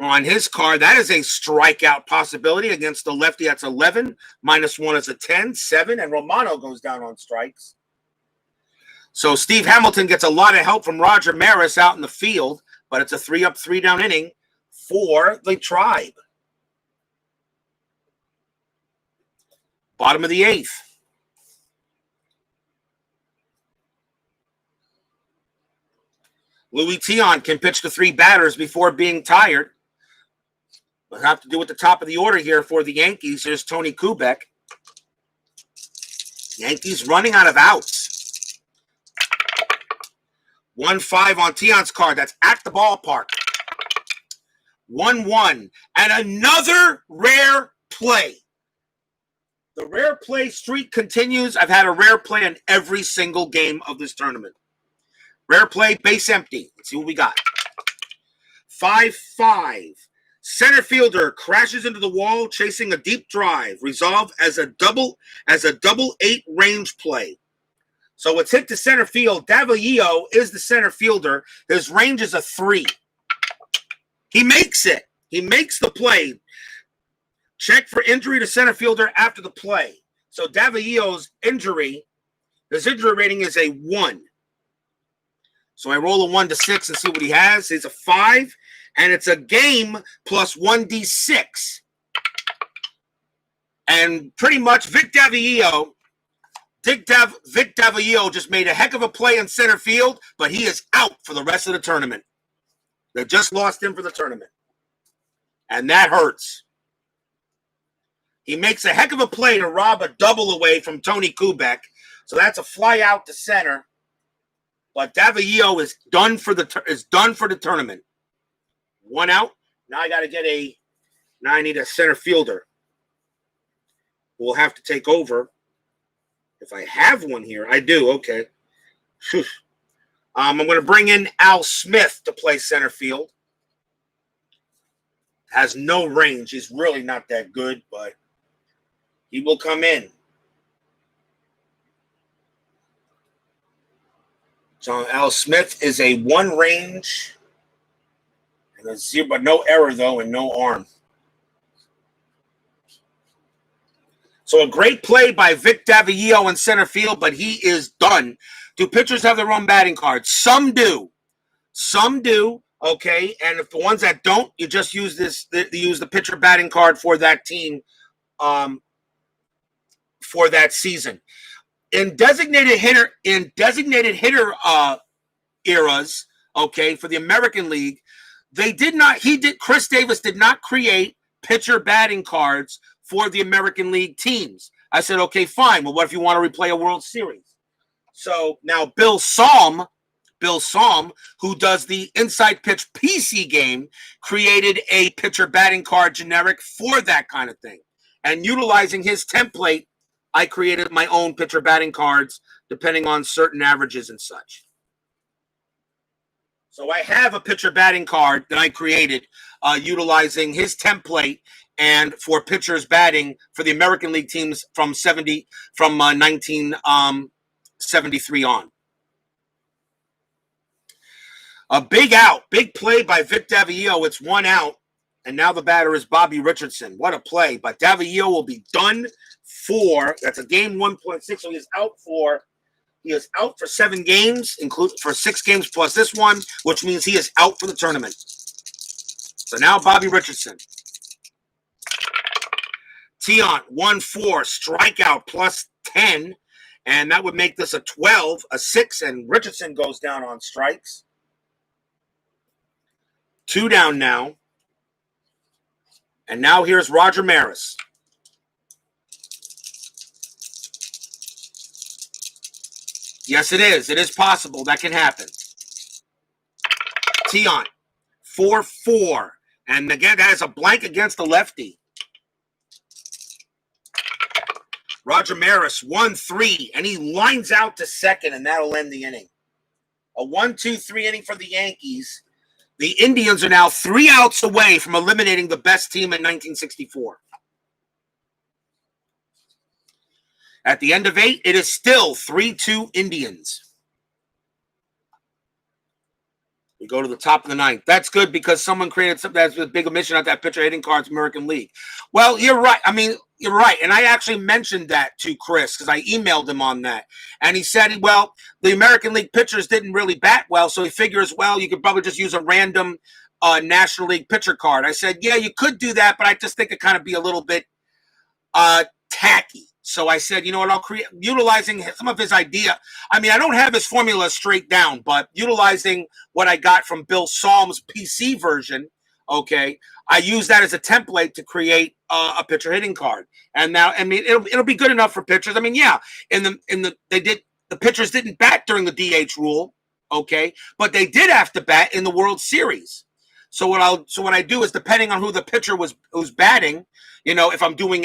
on his card. That is a strikeout possibility against the lefty. That's 11. -1 is a 10, 7, and Romano goes down on strikes. So Steve Hamilton gets a lot of help from Roger Maris out in the field, but it's a 3-up, 3-down inning for the Tribe. Bottom of the 8th. Louis Tiant can pitch to 3 batters before being tired. We'll have to do at the top of the order here for the Yankees. Here's Tony Kubek. Yankees running out of outs. 1-5 on Tiant's card. That's at the ballpark. 1-1. And another rare play. The rare play streak continues. I've had a rare play in every single game of this tournament. Rare play, base empty. Let's see what we got. 5-5. Center fielder crashes into the wall, chasing a deep drive. Resolved as a double 8 range play. So it's hit to center field. Davio is the center fielder. His range is a 3. He makes it. He makes the play. Check for injury to center fielder after the play. So Davio's injury, his injury rating is a 1. So I roll a 1 to 6 and see what he has. It's a 5, and it's a game plus 1d6. And pretty much Vic Davio just made a heck of a play in center field, but he is out for the rest of the tournament. They just lost him for the tournament. And that hurts. He makes a heck of a play to rob a double away from Tony Kubek. So that's a fly out to center. But Davio is done for the tournament. 1 out. Now I got to get now I need a center fielder. We'll have to take over. If I have one here, I do. Okay. I'm going to bring in Al Smith to play center field. Has no range. He's really not that good, but he will come in. So Al Smith is a 1 range and a 0, but no error though, and no arm. So a great play by Vic Davio in center field, but he is done. Do pitchers have their own batting cards? Some do. Some do. Okay, and if the ones that don't, you just use the pitcher batting card for that team, for that season. In designated hitter eras, okay, for the American League, Chris Davis did not create pitcher batting cards for the American League teams. I said, okay, fine. Well, what if you want to replay a World Series? So now Bill Salm, who does the inside pitch PC game, created a pitcher batting card generic for that kind of thing. And utilizing his template, I created my own pitcher batting cards depending on certain averages and such. So I have a pitcher batting card that I created utilizing his template and for pitchers batting for the American League teams from 1973 on. A big out, big play by Vic Davio. It's 1 out, and now the batter is Bobby Richardson. What a play! But Davio will be done for. That's a game 1.6. So he is out for 7 games, for 6 games plus this one, which means he is out for the tournament. So now Bobby Richardson. Tiant 1-4, strikeout plus 10, and that would make this a 12, a 6, and Richardson goes down on strikes. 2 down now. And now here's Roger Maris. Yes, it is. It is possible. That can happen. Tiant, 4-4. And again, that is a blank against the lefty. Roger Maris, 1-3, and he lines out to second, and that'll end the inning. A 1-2-3 inning for the Yankees. The Indians are now 3 outs away from eliminating the best team in 1964. At the end of 8, it is still 3-2 Indians. We go to the top of the 9th. That's good because someone created something that's a big omission at that pitcher hitting cards American League. Well, you're right. I mean, you're right. And I actually mentioned that to Chris because I emailed him on that. And he said, well, the American League pitchers didn't really bat well. So he figures, well, you could probably just use a random National League pitcher card. I said, yeah, you could do that. But I just think it kind of be a little bit tacky. So I said, you know what, I'll create, utilizing some of his idea. I mean, I don't have his formula straight down, but utilizing what I got from Bill Salm's PC version, okay, I use that as a template to create a pitcher hitting card. And now, I mean, it'll be good enough for pitchers. I mean, yeah, the pitchers didn't bat during the DH rule, okay, but they did have to bat in the World Series. So what I do is, depending on who the pitcher who's batting, you know, if I'm doing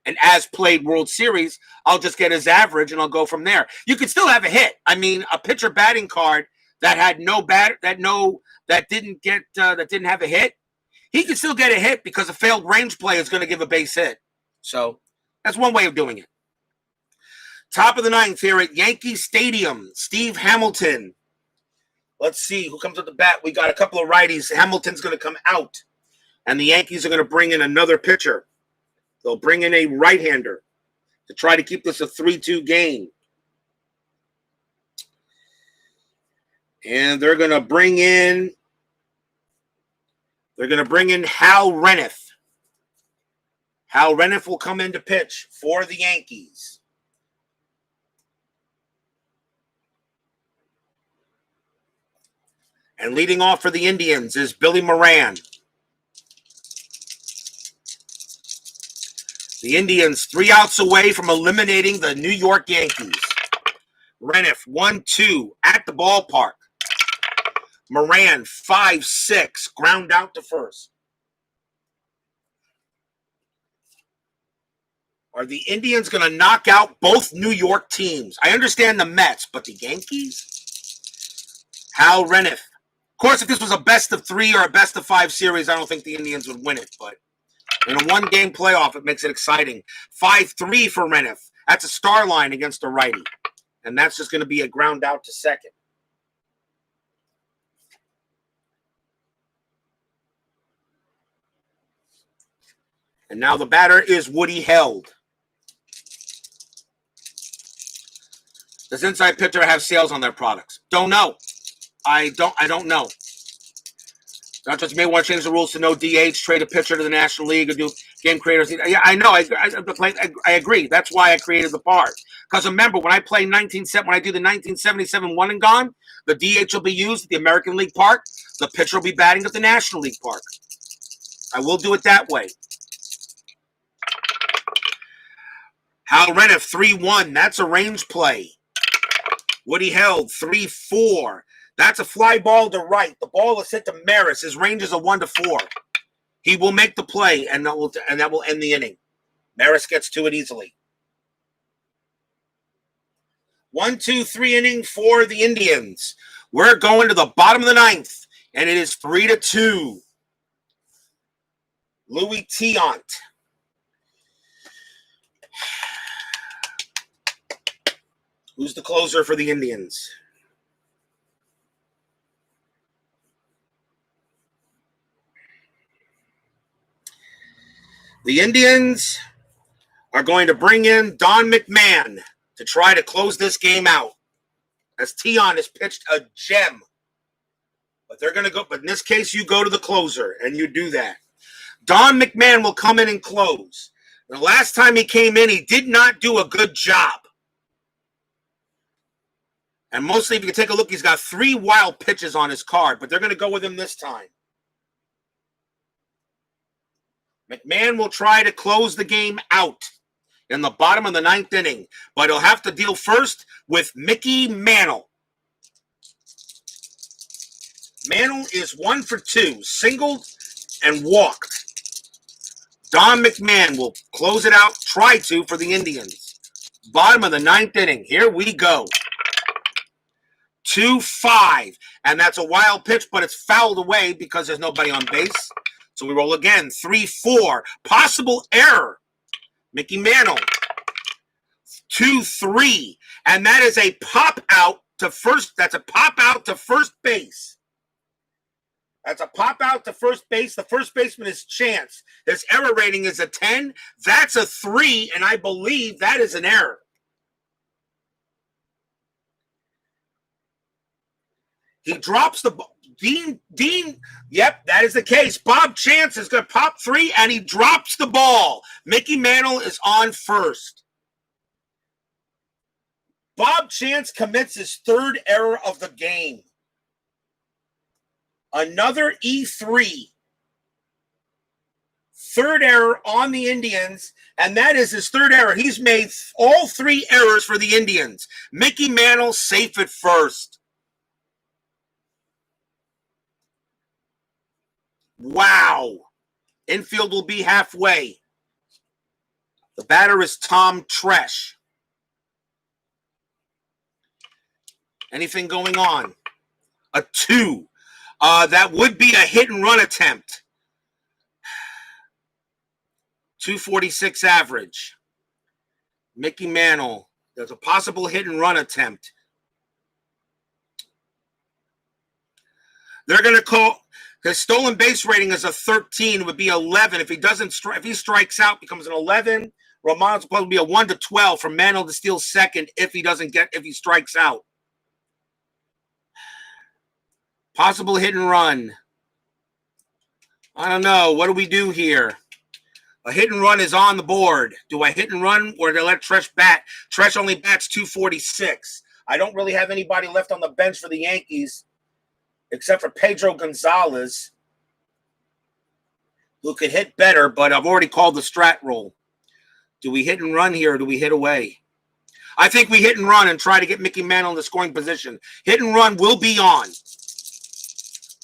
an as-played World Series, I'll just get his average and I'll go from there. You could still have a hit. I mean, a pitcher batting card that had that didn't have a hit, he could still get a hit because a failed range play is going to give a base hit. So that's one way of doing it. Top of the 9th here at Yankee Stadium, Steve Hamilton. Let's see who comes with the bat. We got a couple of righties. Hamilton's going to come out, and the Yankees are going to bring in another pitcher. They'll bring in a right-hander to try to keep this a 3-2 game. And they're going to bring in Hal Renniff. Hal Renniff will come in to pitch for the Yankees. And leading off for the Indians is Billy Moran. The Indians 3 outs away from eliminating the New York Yankees. Renniff 1-2 at the ballpark. Moran 5-6 ground out to first. Are the Indians going to knock out both New York teams? I understand the Mets, but the Yankees? Hal Renniff. Of course, if this was a best-of-3 or a best-of-5 series, I don't think the Indians would win it, but in a one-game playoff, it makes it exciting. 5-3 for Renniff. That's a star line against a righty. And that's just going to be a ground out to second. And now the batter is Woody Held. Does Inside Pitcher have sales on their products? Don't know. I don't know. Not just may want to change the rules to no DH, trade a pitcher to the National League, or do game creators. Yeah, I know. I agree. That's why I created the part. Because remember, when I do the 1977 one and gone, the DH will be used at the American League Park. The pitcher will be batting at the National League Park. I will do it that way. Hal Renniff 3-1. That's a range play. Woody Held 3-4. That's a fly ball to right. The ball is hit to Maris. His range is a 1-4. He will make the play, and that will end the inning. Maris gets to it easily. 1-2-3 inning for the Indians. We're going to the bottom of the 9th, and it is 3-2. Louis Tiant. Who's the closer for the Indians? The Indians are going to bring in Don McMahon to try to close this game out. As Tiant has pitched a gem. But they're going to go, but in this case, you go to the closer, and you do that. Don McMahon will come in and close. The last time he came in, he did not do a good job. And mostly, if you can take a look, he's got 3 wild pitches on his card, but they're going to go with him this time. McMahon will try to close the game out in the bottom of the 9th inning, but he'll have to deal first with Mickey Mantle. Mantle is 1 for 2, singled and walked. Don McMahon will close it out, try to, for the Indians. Bottom of the 9th inning. Here we go. 2-5. And that's a wild pitch, but it's fouled away because there's nobody on base. So we roll again. 3-4. Possible error. Mickey Mantle. 2-3. And that is a pop out to first. That's a pop out to first base. That's a pop out to first base. The first baseman is Chance. His error rating is a 10. That's a 3, and I believe that is an error. He drops the ball. Dean, yep, that is the case. Bob Chance is going to pop 3, and he drops the ball. Mickey Mantle is on first. Bob Chance commits his 3rd error of the game. Another E3. 3rd error on the Indians, and that is his 3rd error. He's made all 3 errors for the Indians. Mickey Mantle safe at first. Wow. Infield will be halfway. The batter is Tom Tresh. Anything going on? A 2. That would be a hit and run attempt. 246 average. Mickey Mantle. There's a possible hit and run attempt. They're going to call his stolen base rating is a 13. It would be 11 if he doesn't. If he strikes out, becomes an 11. Romano's supposed to be a 1-12 for Mantle to steal second if he strikes out. Possible hit and run. I don't know. What do we do here? A hit and run is on the board. Do I hit and run or do I let Tresh bat? Tresh only bats 246. I don't really have anybody left on the bench for the Yankees except for Pedro Gonzalez, who could hit better, but I've already called the strat roll. Do we hit and run here or do we hit away? I think we hit and run and try to get Mickey Mantle in the scoring position. Hit and run will be on.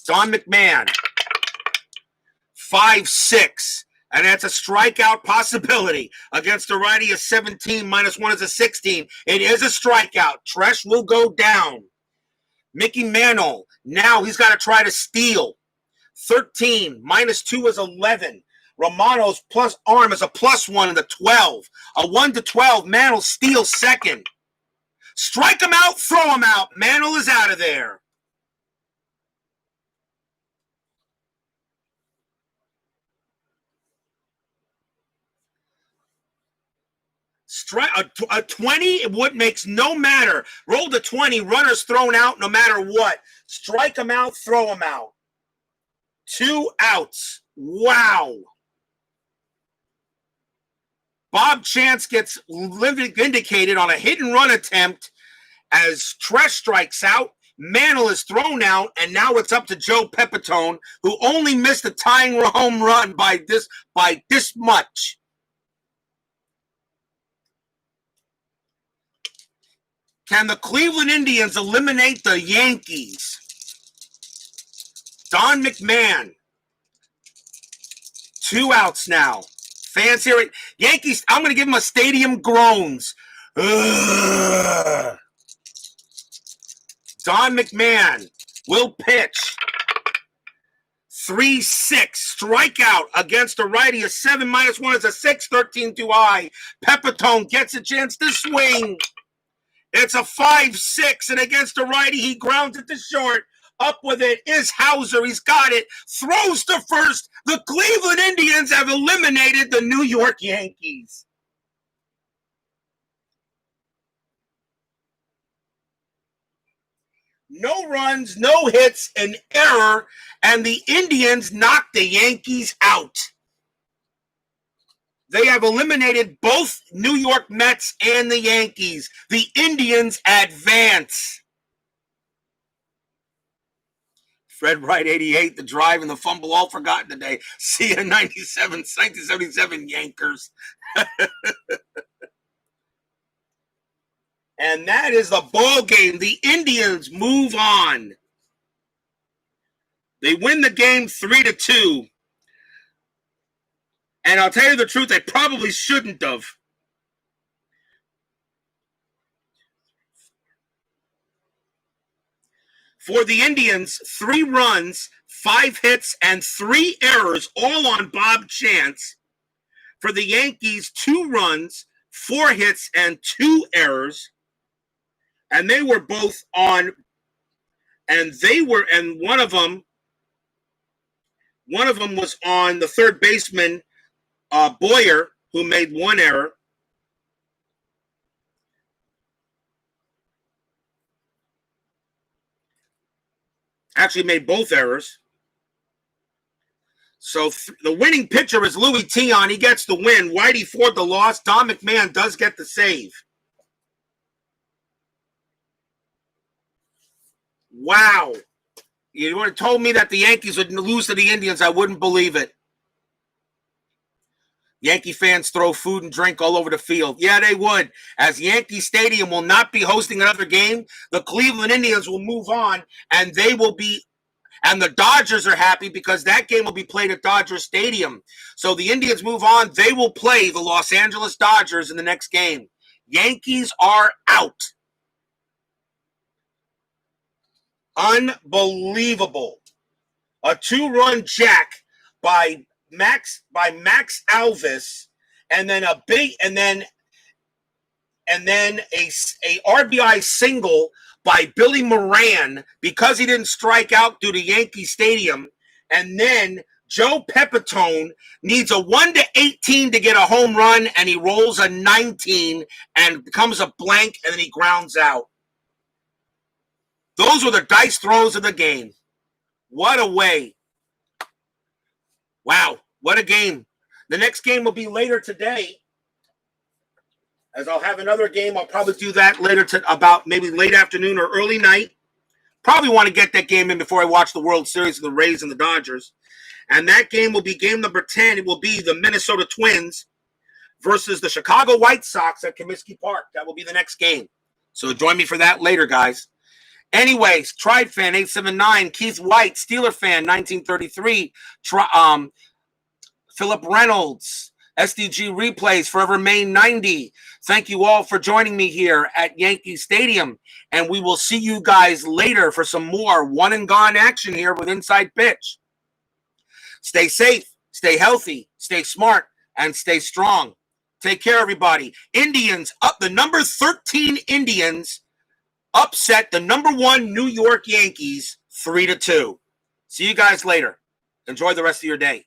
Don McMahon, 5-6, and that's a strikeout possibility against a righty of 17. -1 is a 16. It is a strikeout. Tresh will go down. Mickey Mantle, now he's got to try to steal. 13, -2 is 11. Romano's plus arm is a +1 and a 12. A 1-12, Mantle steals second. Strike him out, throw him out. Mantle is out of there. A 20, it makes no matter. Roll to 20, runners thrown out no matter what. Strike them out, throw them out. 2 outs. Wow. Bob Chance gets vindicated on a hit and run attempt as Tresh strikes out. Mantle is thrown out, and now it's up to Joe Pepitone, who only missed a tying home run by this much. Can the Cleveland Indians eliminate the Yankees? Don McMahon. 2 outs now. Fans hear it. Yankees, I'm going to give them a stadium groans. Ugh. Don McMahon will pitch. 3-6. Strikeout against a righty. A 7 -1 is a 6. 13 too high. Pepitone gets a chance to swing. It's a 5-6, and against the righty, he grounds it to short. Up with it is Hauser. He's got it. Throws to first. The Cleveland Indians have eliminated the New York Yankees. No runs, no hits, an error, and the Indians knock the Yankees out. They have eliminated both New York Mets and the Yankees. The Indians advance. Fred Wright, 88, the drive and the fumble all forgotten today. See you 1977 Yankers. And that is the ball game. The Indians move on. They win the game 3-2. And I'll tell you the truth, they probably shouldn't have. For the Indians, 3 runs, 5 hits, and 3 errors, all on Bob Chance. For the Yankees, 2 runs, 4 hits, and 2 errors. And they were both on, and one of them was on the third baseman, Boyer, who made 1 error. Actually made both errors. So the winning pitcher is Louis Tiant. He gets the win. Whitey Ford the loss. Don McMahon does get the save. Wow. You would have told me that the Yankees would lose to the Indians, I wouldn't believe it. Yankee fans throw food and drink all over the field. Yeah, they would. As Yankee Stadium will not be hosting another game, the Cleveland Indians will move on, and they will be, and the Dodgers are happy because that game will be played at Dodger Stadium. So the Indians move on. They will play the Los Angeles Dodgers in the next game. Yankees are out. Unbelievable. A 2-run jack by Max Alvis, and then a RBI single by Billy Moran because he didn't strike out due to Yankee Stadium. And then Joe Pepitone needs a 1-18 to get a home run, and he rolls a 19 and becomes a blank, and then he grounds out. Those were the dice throws of the game. What a way. Wow, what a game. The next game will be later today, as I'll have another game. I'll probably do that later, about maybe late afternoon or early night. Probably want to get that game in before I watch the World Series of the Rays and the Dodgers. And that game will be game number 10. It will be the Minnesota Twins versus the Chicago White Sox at Comiskey Park. That will be the next game. So join me for that later, guys. Anyways, Tribe Fan 879, Keith White, Steeler Fan 1933, Philip Reynolds, SDG Replays, Forever Maine 90. Thank you all for joining me here at Yankee Stadium, and we will see you guys later for some more one and gone action here with Inside Pitch. Stay safe, stay healthy, stay smart, and stay strong. Take care, everybody. Indians up, the number 13 Indians upset the number 1 New York Yankees 3-2. See you guys later. Enjoy the rest of your day.